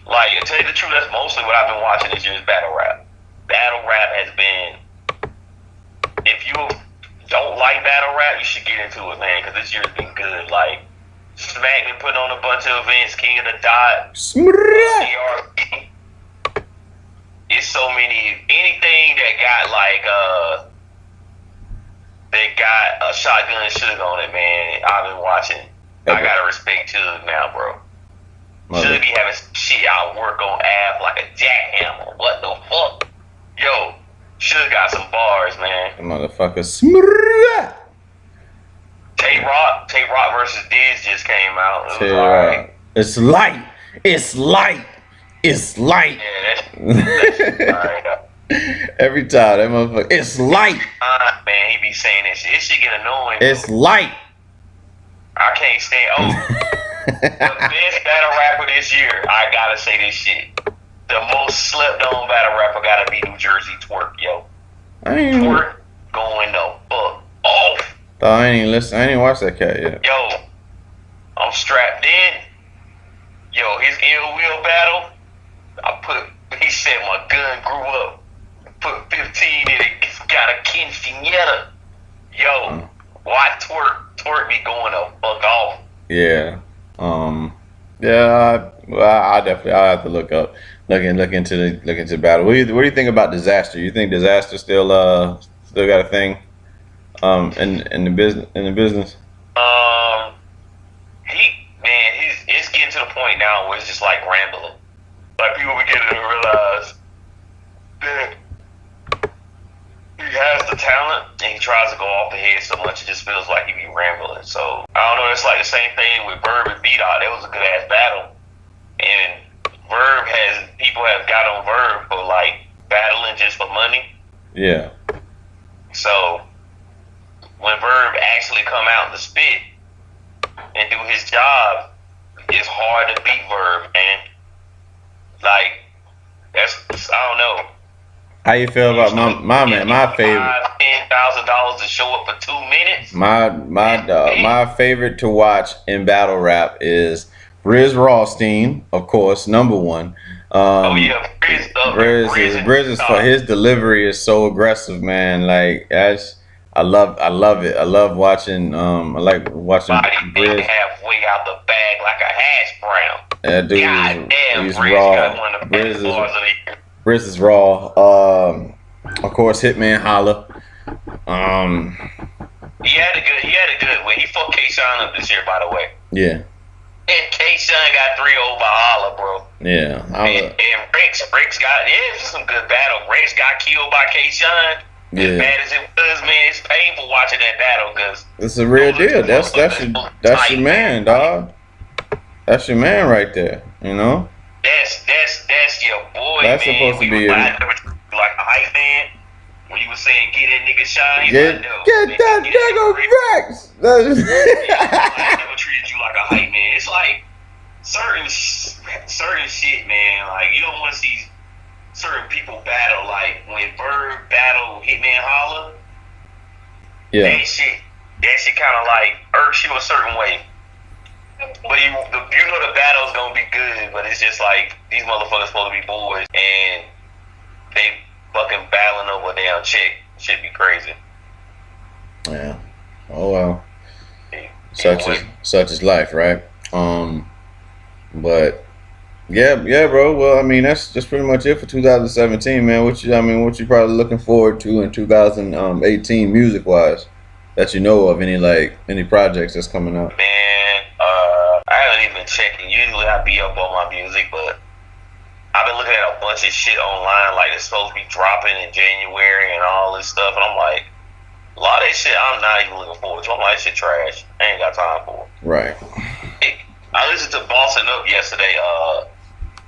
Like, to tell you the truth, that's mostly what I've been watching this year's battle rap. Battle rap has been, if you don't like battle rap, you should get into it, man, because this year's been good. Like, Smack been putting on a bunch of events, King of the Dot, CRP. It's so many, anything that got like, they got a Shotgun Suge on it, man. I've been watching. I gotta respect Suge now, bro. Suge be having shit out work on app like a jackhammer. What the fuck? Yo, Suge got some bars, man. Motherfucker. Tay-Rock versus Diz just came out. It was alright. It's light. It's light. It's light. Yeah, that's alright. Every time that motherfucker, it's light. Man, he be saying that shit. This shit get annoying. It's light. I can't stand. The best battle rapper this year, I gotta say this shit. The most slept on battle rapper gotta be New Jersey Twerk, yo. Twerk going the fuck off. Oh, I ain't listen. I ain't watch that cat yet. Yo, I'm strapped in. Yo, his ill will battle. He said my gun grew up. Put 15 in it. Got a quinceañera. Yo, why Twerk be going the fuck off? Yeah. Yeah. I definitely. I have to look into battle. What do you think about Disaster? You think Disaster still got a thing? In the business. It's getting to the point now where it's just like rambling. Like people beginning to realize that he has the talent and he tries to go off the head so much it just feels like he be rambling. So I don't know. It's like the same thing with Verb and B-Dot. That was a good ass battle, and people have got on Verb for like battling just for money. Yeah. So when Verb actually come out and spit and do his job, it's hard to beat Verb, man. Like, I don't know. How you feel about my favorite? $10,000 to show up for 2 minutes. My favorite to watch in battle rap is Riz Rawstein, of course, number one. Riz is his delivery is so aggressive, man. Like I love it. I love watching. I like watching Riz halfway out the bag like a hash brown. That dude he's raw. Riz is raw. Of course, Hitman Holla. He had a good way. He fucked K-Shine up this year, by the way. Yeah. And K-Shine got 3-0 by Holla, bro. Yeah. And Rex got some good battle. Rex got killed by K-Shine. Yeah. As bad as it was, man, it's painful watching that battle because it's a real deal. That's your man, dog. That's your man right there. You know. That's your boy. That's man. Supposed to be like a hype man. When you were saying get that nigga Shine, get that nigga Rex. I never treated you like a hype man. It's like certain shit, man. Like you don't want to see certain people battle. Like when Verb battle Hitman Holla. Yeah. That shit kind of like irks you a certain way. But you know the battle's gonna be good, but it's just like these motherfuckers supposed to be boys and they fucking battling over a damn chick. Should be crazy. Yeah. Oh well. Such is life, right? But yeah, bro. Well, I mean that's pretty much it for 2017, man. What you probably looking forward to in 2018 music wise that you know of, any projects that's coming out? Man, I haven't even been checking. Usually I be up on my music, but I've been looking at a bunch of shit online, like it's supposed to be dropping in January and all this stuff, and I'm like, a lot of that shit I'm not even looking forward to. I'm like, this shit trash. I ain't got time for it. Right. I listened to Bossing Up yesterday.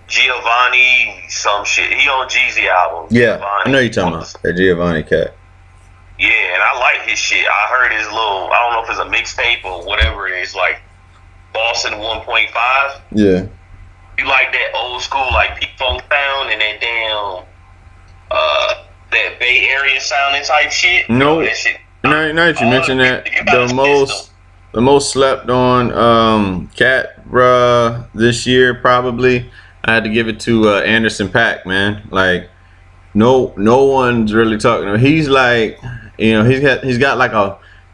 Giovanni, some shit. He on Jeezy album. Yeah, Giovanni. I know you're talking about that Giovanni cat. Yeah, and I like his shit. I heard his little, I don't know if it's a mixtape or whatever it is, like Boston 1.5. Yeah. You like that old school, like P-Funk sound and that damn, that Bay Area sounding type shit? No. That shit. Now that you mention that, the most slept on cat, bruh, this year probably, I had to give it to Anderson .Paak, man. Like, no one's really talking. He's like, You know, he's got like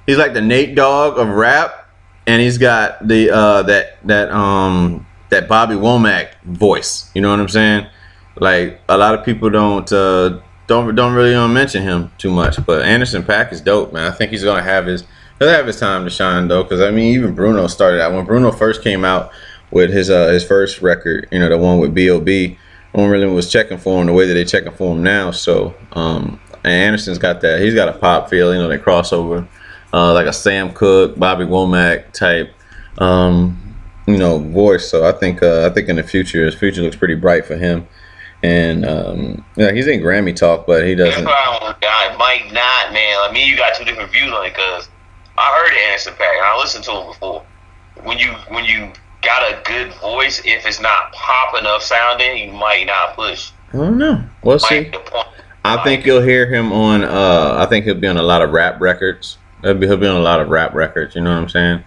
he's like the Nate Dogg of rap, and he's got the that Bobby Womack voice. You know what I'm saying? Like a lot of people don't really mention him too much, but Anderson .Paak is dope, man. I think he'll have his time to shine though, because I mean even Bruno started out when Bruno first came out with his first record, you know, the one with B.O.B. No one really was checking for him the way that they checking for him now. So and Anderson's got that. He's got a pop feel, you know, that crossover, like a Sam Cooke, Bobby Womack type, you know, voice. So I think in the future, his future looks pretty bright for him. And yeah, he's in Grammy talk, but he doesn't. I might not, man. I mean, you got two different views on it, because I heard Anderson .Paak and I listened to him before. When you got a good voice, if it's not pop enough sounding, you might not push. I don't know. We'll see. I think you'll hear him on. I think he'll be on a lot of rap records. He'll be on a lot of rap records. You know what I'm saying?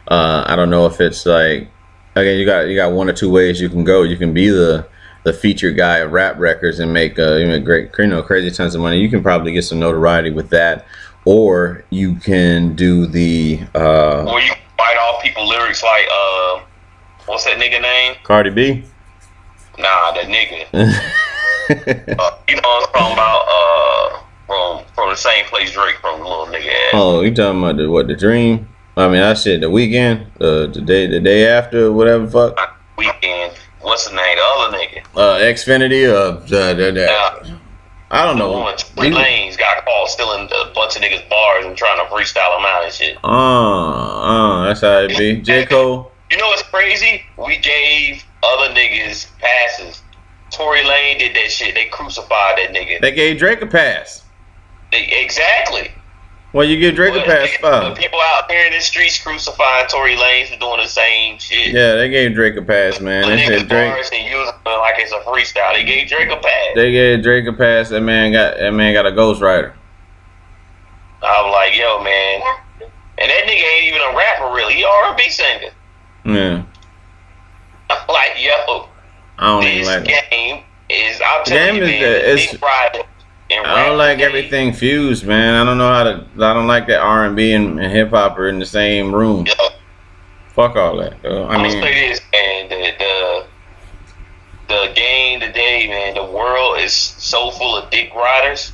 I don't know if it's like, again, you got one or two ways you can go. You can be the featured guy of rap records and make great, you know, crazy tons of money. You can probably get some notoriety with that, or you can do the. Or you can bite off people lyrics like what's that nigga name? Cardi B. Nah, that nigga. You know what I'm talking about? From the same place Drake from, the little nigga ass. Oh, you talking about the Dream? I mean, that shit, the Weekend, the day after, whatever. Fuck. Weekend. What's the name? The other nigga. Xfinity. I don't know. Tory Lanez got caught stealing a bunch of niggas' bars and trying to freestyle them out and shit. That's how it be. J. Cole. You know what's crazy? We gave other niggas passes. Tory Lanez did that shit. They crucified that nigga. They gave Drake a pass. Exactly. Well, you give Drake a pass for. People out here in the streets crucifying Tory Lanez for doing the same shit. Yeah, they gave Drake a pass, man. They said Drake. And using it like it's a freestyle. They gave Drake a pass. They gave Drake a pass. That man got a ghostwriter. I was like, yo, man. And that nigga ain't even a rapper, really. He R&B singer. Yeah. I'm like, yo. I don't even like this game is. I'm telling you, man. Big Friday. I don't like everything fused, man. I don't like that R&B and hip hop are in the same room. Yeah. Fuck all that. I'm gonna say this, man. The game today, man. The world is so full of dick riders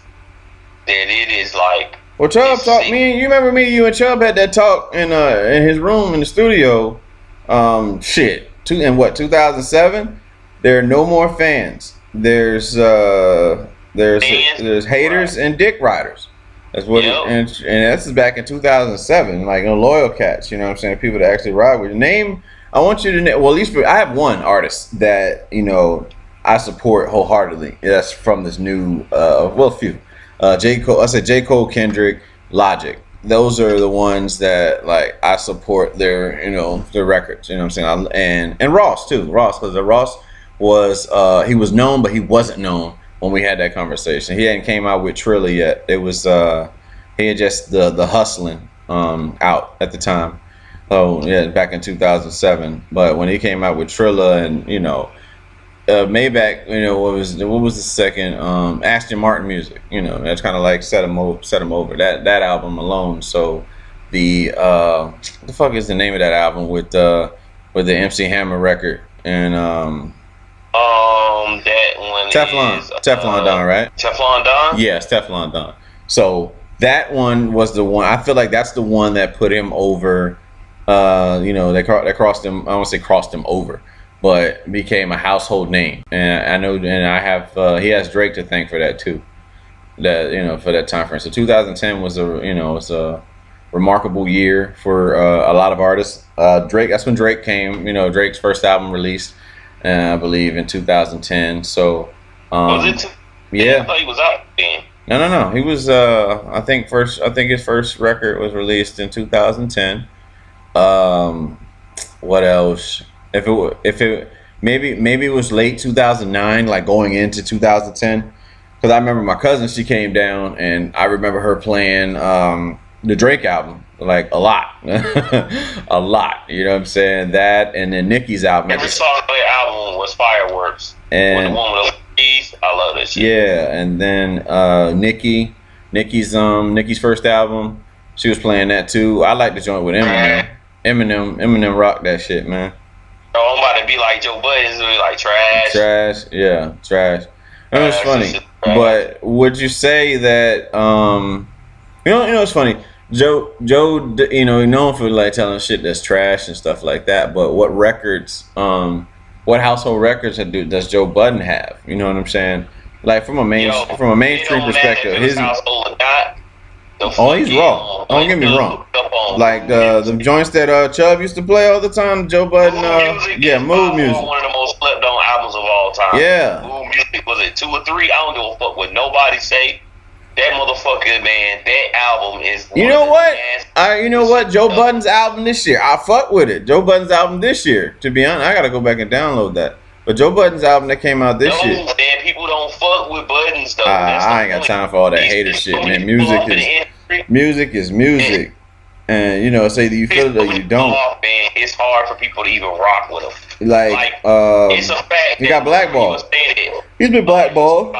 that it is like. Well, Chubb talked. You remember you and Chubb had that talk in his room in the studio. In 2007. There are no more fans. There's haters and dick riders. That's what, and that's back in 2007. Like loyal cats, you know what I'm saying? People that actually ride with you. I want you to name. Well, at least I have one artist that I support wholeheartedly. That's from this new. Few. J. Cole. I said J. Cole, Kendrick, Logic. Those are the ones that like I support their their records. You know what I'm saying? And Ross too. Because Ross was he was known, but he wasn't known when we had that conversation. He hadn't came out with Trilla yet. It was he had just the hustling out at the time. Oh yeah, back in 2007. But when he came out with Trilla and Maybach, what was the second Aston Martin music? That's kind of like set him over. That album alone. So what the fuck is the name of that album with the MC Hammer record and that one Teflon Don, right? Teflon Don? Yes, Teflon Don. So that one was the one. I feel like that's the one that put him over. They crossed him. I don't want to say crossed him over, but became a household name. And I know, and I have. He has Drake to thank for that too. That for that time frame. So 2010 was a remarkable year for a lot of artists. Drake. That's when Drake came. Drake's first album released. I believe in 2010. So, was it? Yeah. I thought he was out then. No. He was. I think his first record was released in 2010. What else? If it maybe it was late 2009, like going into 2010. Because I remember my cousin, she came down, and I remember her playing the Drake album. Like a lot, a lot. You know what I'm saying? That and then Nicki's album. Every song on the album was Fireworks. And the one with the keys, I love that shit. Yeah, and then Nicki, Nicki's first album. She was playing that too. I like the joint with Eminem. Eminem rocked that shit, man. Oh, I'm about to be like Joe Budden, so like trash. Trash, yeah, trash. And it's funny, but would you say that it's funny. Joe, known for like telling shit that's trash and stuff like that. But what records, what household records does Joe Budden have? You know what I'm saying? Like from a mainstream perspective, his household or not. Oh, he's raw. Don't get me wrong. Like the joints that Chubb used to play all the time, Joe Budden. Mood Music. One of the most slept on albums of all time. Yeah. Mood Music, was it 2 or 3? I don't give a fuck what nobody say. That motherfucker, man. That album is. You know what? Joe Budden's album this year, I fuck with it. Joe Budden's album this year. To be honest, I gotta go back and download that. But Joe Budden's album that came out this year. Man, people don't fuck with Buttons though. I ain't got time for all that hater shit, man. Music is music, and say that you feel it or you don't. Man, it's hard for people to even rock with him. Like it's a fact. He got blackballed. He's been blackballed.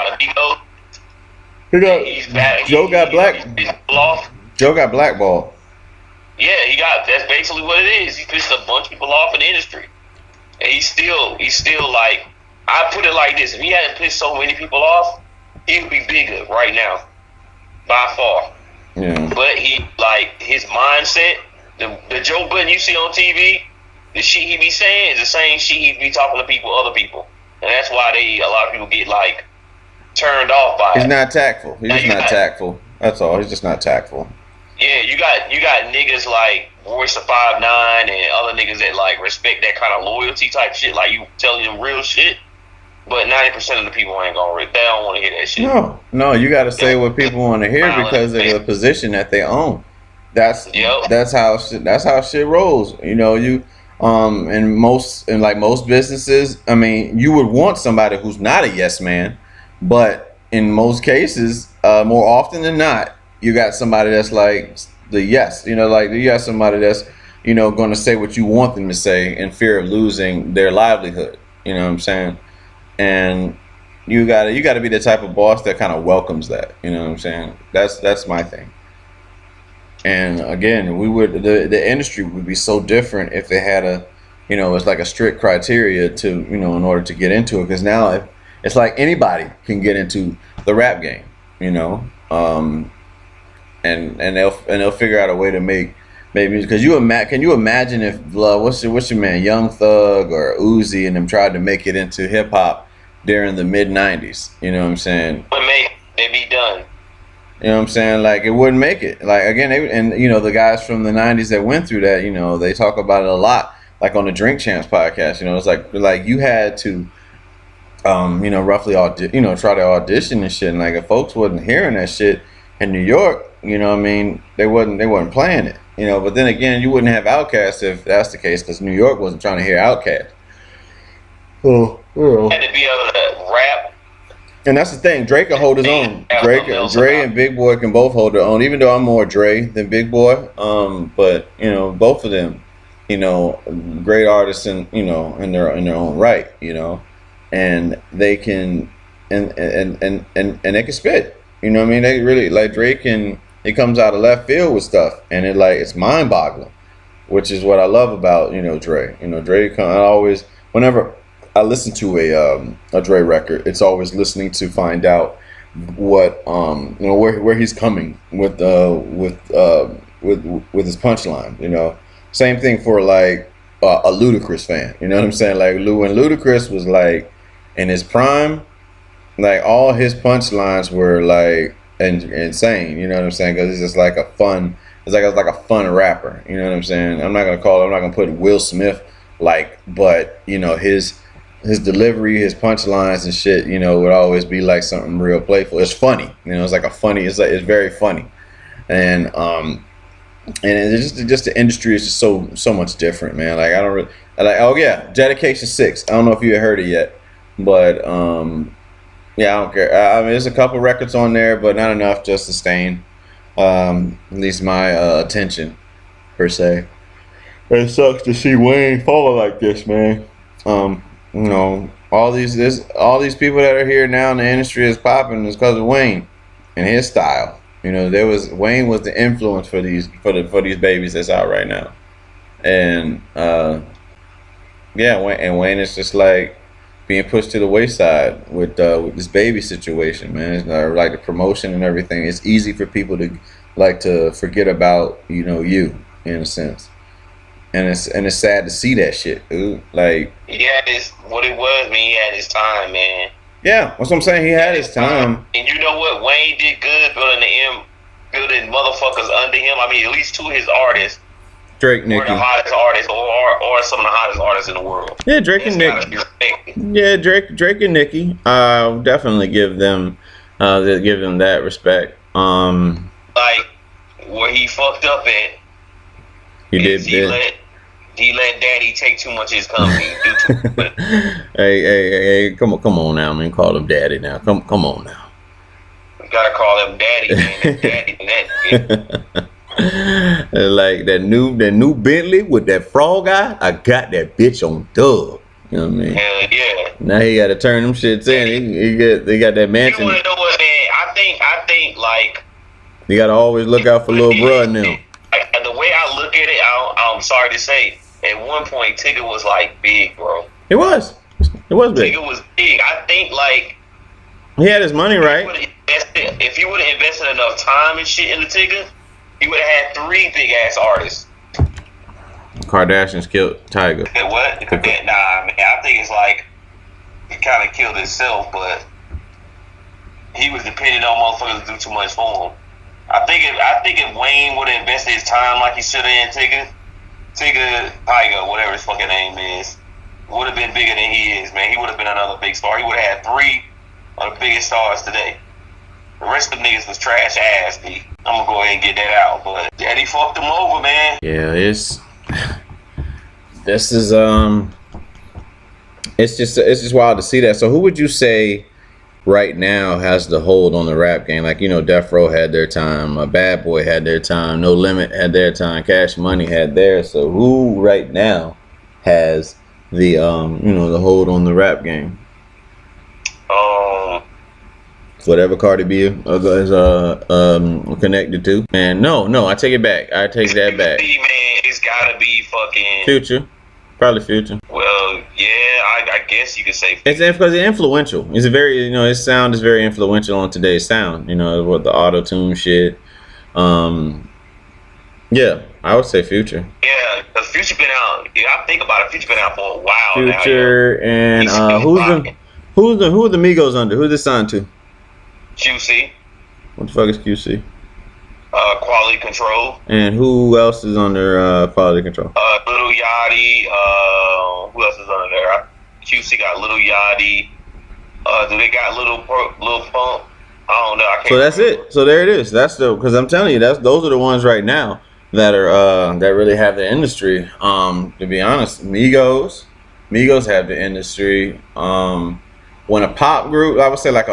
Joe got blackballed. Yeah, that's basically what it is. He pissed a bunch of people off in the industry. And he's still like, I put it like this: if he hadn't pissed so many people off, he would be bigger right now, by far. Yeah. But his mindset, the Joe Budden you see on TV, the shit he be saying is the same shit he be talking to other people, and that's why a lot of people get like turned off by it. He's not tactful. He's just not tactful. That's all. He's just not tactful. Yeah, you got niggas like Royce of 5'9" and other niggas that like respect that kind of loyalty type shit, like you telling them real shit. But 90% of the people ain't gonna. They don't want to hear that shit. No, you got to say what people want to hear because of the position that they own. That's how shit rolls. In most businesses, I mean, you would want somebody who's not a yes man, but in most cases, more often than not, you got somebody that's like the yes. You got somebody that's going to say what you want them to say in fear of losing their livelihood. You know what I'm saying? And you gotta be the type of boss that kind of welcomes that. You know what I'm saying? That's my thing. And again, the industry would be so different if they had it's like a strict criteria to in order to get into it. Because now it's like anybody can get into the rap game. And they'll figure out a way to make music. Because can you imagine if what's your man, Young Thug or Uzi and them tried to make it into hip hop during the mid '90s? You know what I'm saying? But they be done. You know what I'm saying? Like it wouldn't make it. Like again, the guys from the '90s that went through that, they talk about it a lot. Like on the Drink Champs podcast, it's like you had to, roughly try to audition and shit. And like if folks wasn't hearing that shit in New York, they wasn't playing it. But then again, you wouldn't have Outkast if that's the case, because New York wasn't trying to hear Outkast. Had to be able to rap. And that's the thing. Drake can hold his own. Dre and Big Boy can both hold their own. Even though I'm more Dre than Big Boy, but both of them, great artists in their own right, and they can and they can spit. You know what I mean? They really like Drake it comes out of left field with stuff, and it's mind boggling, which is what I love about Dre. Dre always, whenever I listen to a Dre record, it's always listening to find out what where he's coming with his punchline. Same thing for like a Ludacris fan. You know what I'm saying? Like when Ludacris was like in his prime, like all his punchlines were like insane. You know what I'm saying? Because it's just like a fun. It's like a fun rapper. You know what I'm saying? I'm not gonna put Will Smith but his delivery, his punchlines and shit, would always be like something real playful. It's funny. It's like it's very funny, and it's just the industry is just so much different, man. Like I don't really oh yeah, Dedication 6. I don't know if you had heard it yet, but yeah, I don't care. I mean, there's a couple records on there, but not enough to sustain at least my attention per se. It sucks to see Wayne fall like this, man. All these people that are here now in the industry is popping is because of Wayne and his style. You know, Wayne was the influence for these babies that's out right now, and Wayne is just like being pushed to the wayside with this baby situation, man. It's like the promotion and everything. It's easy for people to like to forget about you in a sense, and it's sad to see that shit, dude. Like he had what it was, man. He had his time, man. Yeah, that's what I'm saying. He had his time. And you know what? Wayne did good building motherfuckers under him. I mean, at least two of his artists. Drake, Nicki. Were the hottest artists, or some of the hottest artists in the world. Yeah, Drake and Nicki. Yeah, Drake and Nicki. Definitely give them that respect. Like where he fucked up at. He let Daddy take too much of his company. Hey, come on now, man. Call him Daddy now. Come on now. You gotta call him Daddy, man. Daddy, like that new Bentley with that frog eye. I got that bitch on dub. You know what I mean? Hell yeah. Now he got to turn them shits in. They got that mansion. You wanna know what, man? I think like you gotta always look out for little bruh now. The way I look at it, I'm sorry to say, at one point Tigger was like big, bro. It was big. Tigger was big. I think like he had his money right. If he would have invested enough time and shit in the Tigger, he would have had 3 big ass artists. Kardashians killed Tiger. What? Nah, man. I think it's like he kind of killed himself, but he was dependent on motherfuckers to do too much for him. I think if Wayne would have invested his time like he should have in Tiger, whatever his fucking name is, would have been bigger than he is, man. He would have been another big star. He would have had 3 of the biggest stars today. The rest of them niggas was trash ass, B. I'm gonna go ahead and get that out, but Daddy fucked him over, man. Yeah, it's just wild to see that. So who would you say right now has the hold on the rap game? Like, Death Row had their time, Bad Boy had their time, No Limit had their time, Cash Money had theirs. So who right now has the the hold on the rap game? Whatever Cardi B is connected to. And no, I take it back. I take that back. Man, it's gotta be fucking Future. Probably Future. Well, yeah, I guess you could say Future. It's because it's influential. It's a very, his sound is very influential on today's sound. With the auto-tune shit. Yeah, I would say Future. Yeah, because Future been out. I think about it. Future been out for a while Future now. And who are the Migos under? Who's this signed to? QC. What the fuck is QC? Quality Control. And who else is under Quality Control? Little Yachty. Who else is under there? QC got Little Yachty. Do they got Little Pump? I don't know. I can't so that's remember. it. So there it is. That's because I'm telling you, those are the ones right now that are that really have the industry. To be honest, Migos have the industry. When a pop group, I would say like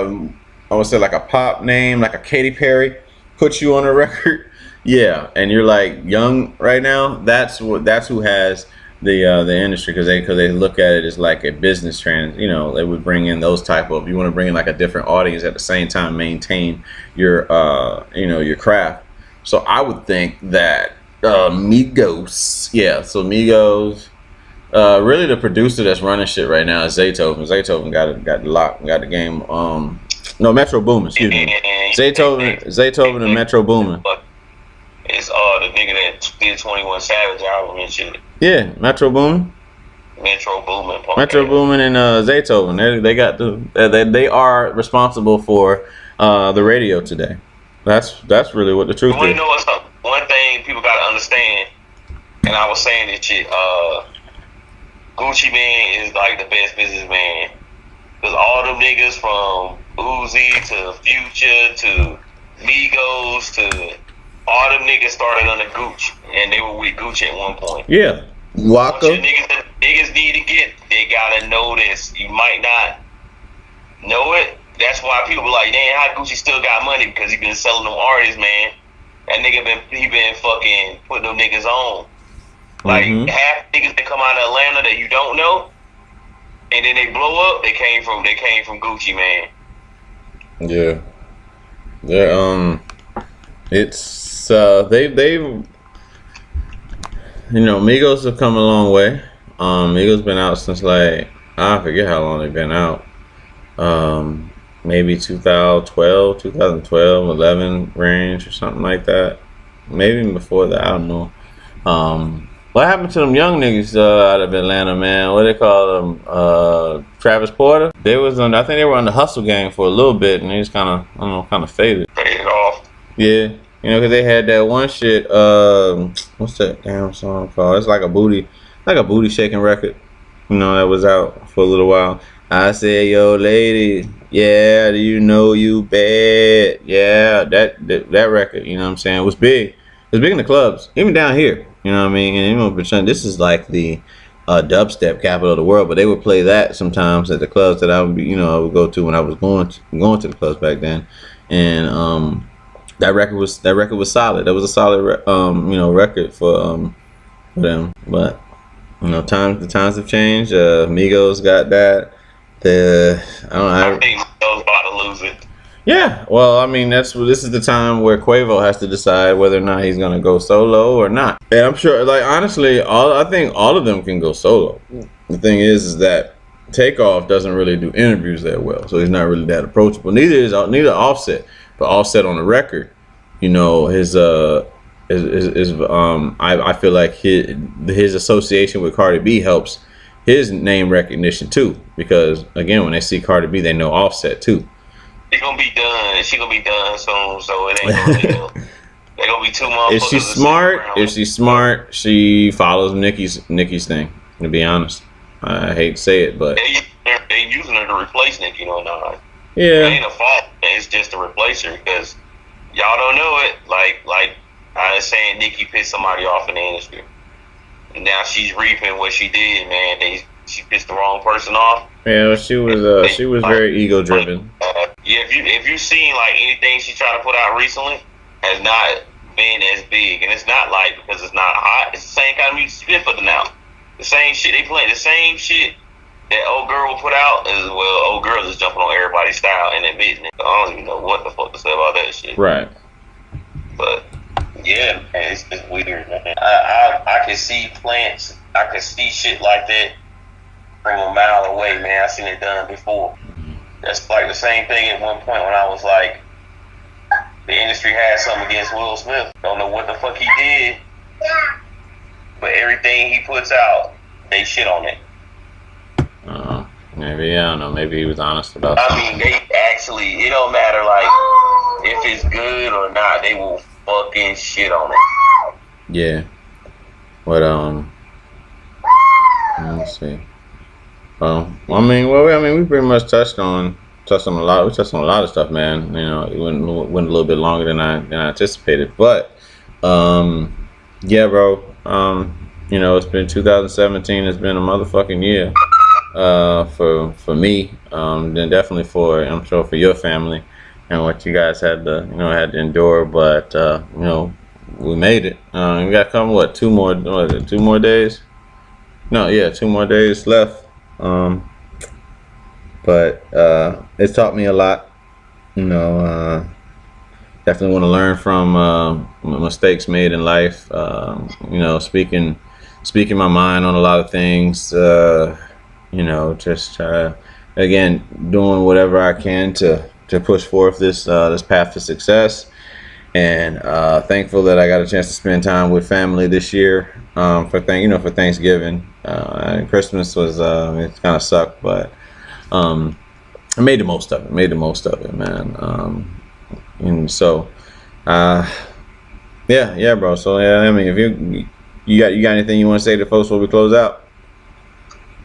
a pop name, like a Katy Perry, puts you on a record, yeah, and you're like young right now. That's who has the industry, because they look at it as like a business trend. They would bring in those type of, you want to bring in like a different audience at the same time maintain your your craft. So I would think that Migos, yeah. So Migos. Really the producer that's running shit right now is Zaytoven. Zaytoven got the lock, got the game. No, Metro Boomin, excuse me. Zaytoven and Metro Boomin. It's the nigga that did 21 Savage album and shit. Yeah, Metro Boomin. Metro Boomin and Zaytoven. They are responsible for the radio today. That's really what the truth is. You know what's up? One thing people gotta understand, and I was saying this shit, Gucci Mane is like the best businessman. Because all them niggas from Uzi to Future to Migos to all them niggas started under Gucci. And they were with Gucci at one point. Yeah. Waka. Niggas need to get, they gotta know this. You might not know it. That's why people be like, damn, how Gucci still got money? Because he been selling them artists, man. That nigga been fucking putting them niggas on. Like, half niggas that come out of Atlanta that you don't know, and then they blow up, they came from Gucci, man. Yeah. It's Migos have come a long way. Migos been out since like I forget how long they've been out. Maybe 2012, 11 range or something like that. Maybe even before that, I don't know. What happened to them young niggas out of Atlanta, man? What they call them? Travis Porter. They was on. I think they were on the Hustle Gang for a little bit, and they just kind of, I don't know, kind of faded. Faded off. Yeah, because they had that one shit. What's that damn song called? It's like a booty shaking record. That was out for a little while. I said, yo, lady, yeah, do you know you bad? Yeah, that record, you know what I'm saying, was big. It was big in the clubs, even down here, you know what I mean? And this is like the dubstep capital of the world, but they would play that sometimes at the clubs that I would go to when I was going to the clubs back then. And that record was solid. That was a solid record for them. But the times have changed. Migos got that. I think Migos about to lose it. Yeah, well, I mean, this is the time where Quavo has to decide whether or not he's gonna go solo or not. And I'm sure, like, honestly, I think all of them can go solo. The thing is that Takeoff doesn't really do interviews that well, so he's not really that approachable. Neither Offset, but Offset on the record, I feel like his association with Cardi B helps his name recognition too, because again, when they see Cardi B, they know Offset too. She gonna be done soon, so it ain't gonna be. They gonna be 2 months. If she's smart, she follows Nicki's thing. To be honest, I hate to say it, but they using her to replace Nicki, not. Yeah, it ain't a fault. It's just to replace her because y'all don't know it. Like I was saying, Nicki pissed somebody off in the industry. And now she's reaping what she did, man. She pissed the wrong person off. Yeah, she was very ego driven. Yeah, if you've seen like anything she tried to put out recently, has not been as big, and it's not like because it's not hot. It's the same kind of music she's been putting out. The same shit they play. The same shit that old girl will put out is old girl is jumping on everybody's style and admitting it. I don't even know what the fuck to say about that shit. Right. But yeah, man, it's weird, man. I can see plants. I can see shit like that from a mile away, man. I've seen it done before. That's like the same thing at one point when I was like, the industry had something against Will Smith. Don't know what the fuck he did, but everything he puts out, they shit on it. Maybe, I don't know. Maybe he was honest about it. I mean, they actually, it don't matter like if it's good or not, they will fucking shit on it. Yeah. But let me see. I mean, we pretty much touched on a lot. We touched on a lot of stuff, man. It went a little bit longer than I anticipated. But yeah, bro. It's been 2017. It's been a motherfucking year for me. Then definitely I'm sure for your family and what you guys had to endure. But we made it. We got come 2 more days? No, yeah, 2 more days left. But it's taught me a lot. Definitely want to learn from mistakes made in life. Speaking my mind on a lot of things. Just again doing whatever I can to push forth this path to success. And thankful that I got a chance to spend time with family this year for Thanksgiving. Christmas was it kind of sucked, but I made the most of it. Man. And so yeah, bro. So yeah, I mean, if you got anything you want to say to folks before we close out?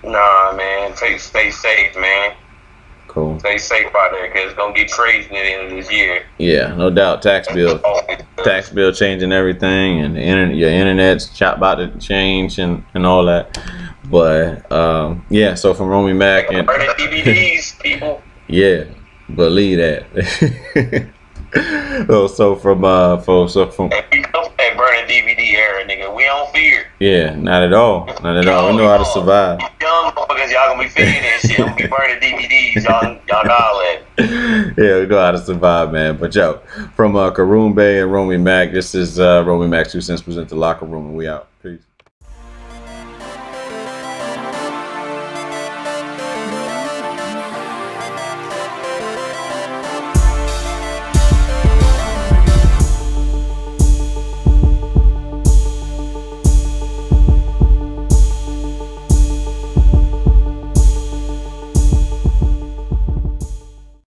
Nah, man. Stay safe, man. Cool. Stay safe out there, because it's gonna get crazy at the end of this year. Yeah, no doubt. Tax bill changing everything, and your internet's about to change and all that. But yeah. So from Romy Mac and DVDs, people. Yeah, believe that. so from Hey, burning DVD era, nigga. We don't fear. Yeah, not at all. We know how to survive. Young motherfucker motherfuckers. Y'all gonna be feeding and shit. I'm gonna be burning DVDs. Y'all know all that. Yeah, we know how to survive, man. But yo, from Karoon Bay and Romy Mac, this is Romy Mac 2 Cents present the Locker Room, and we out. Peace.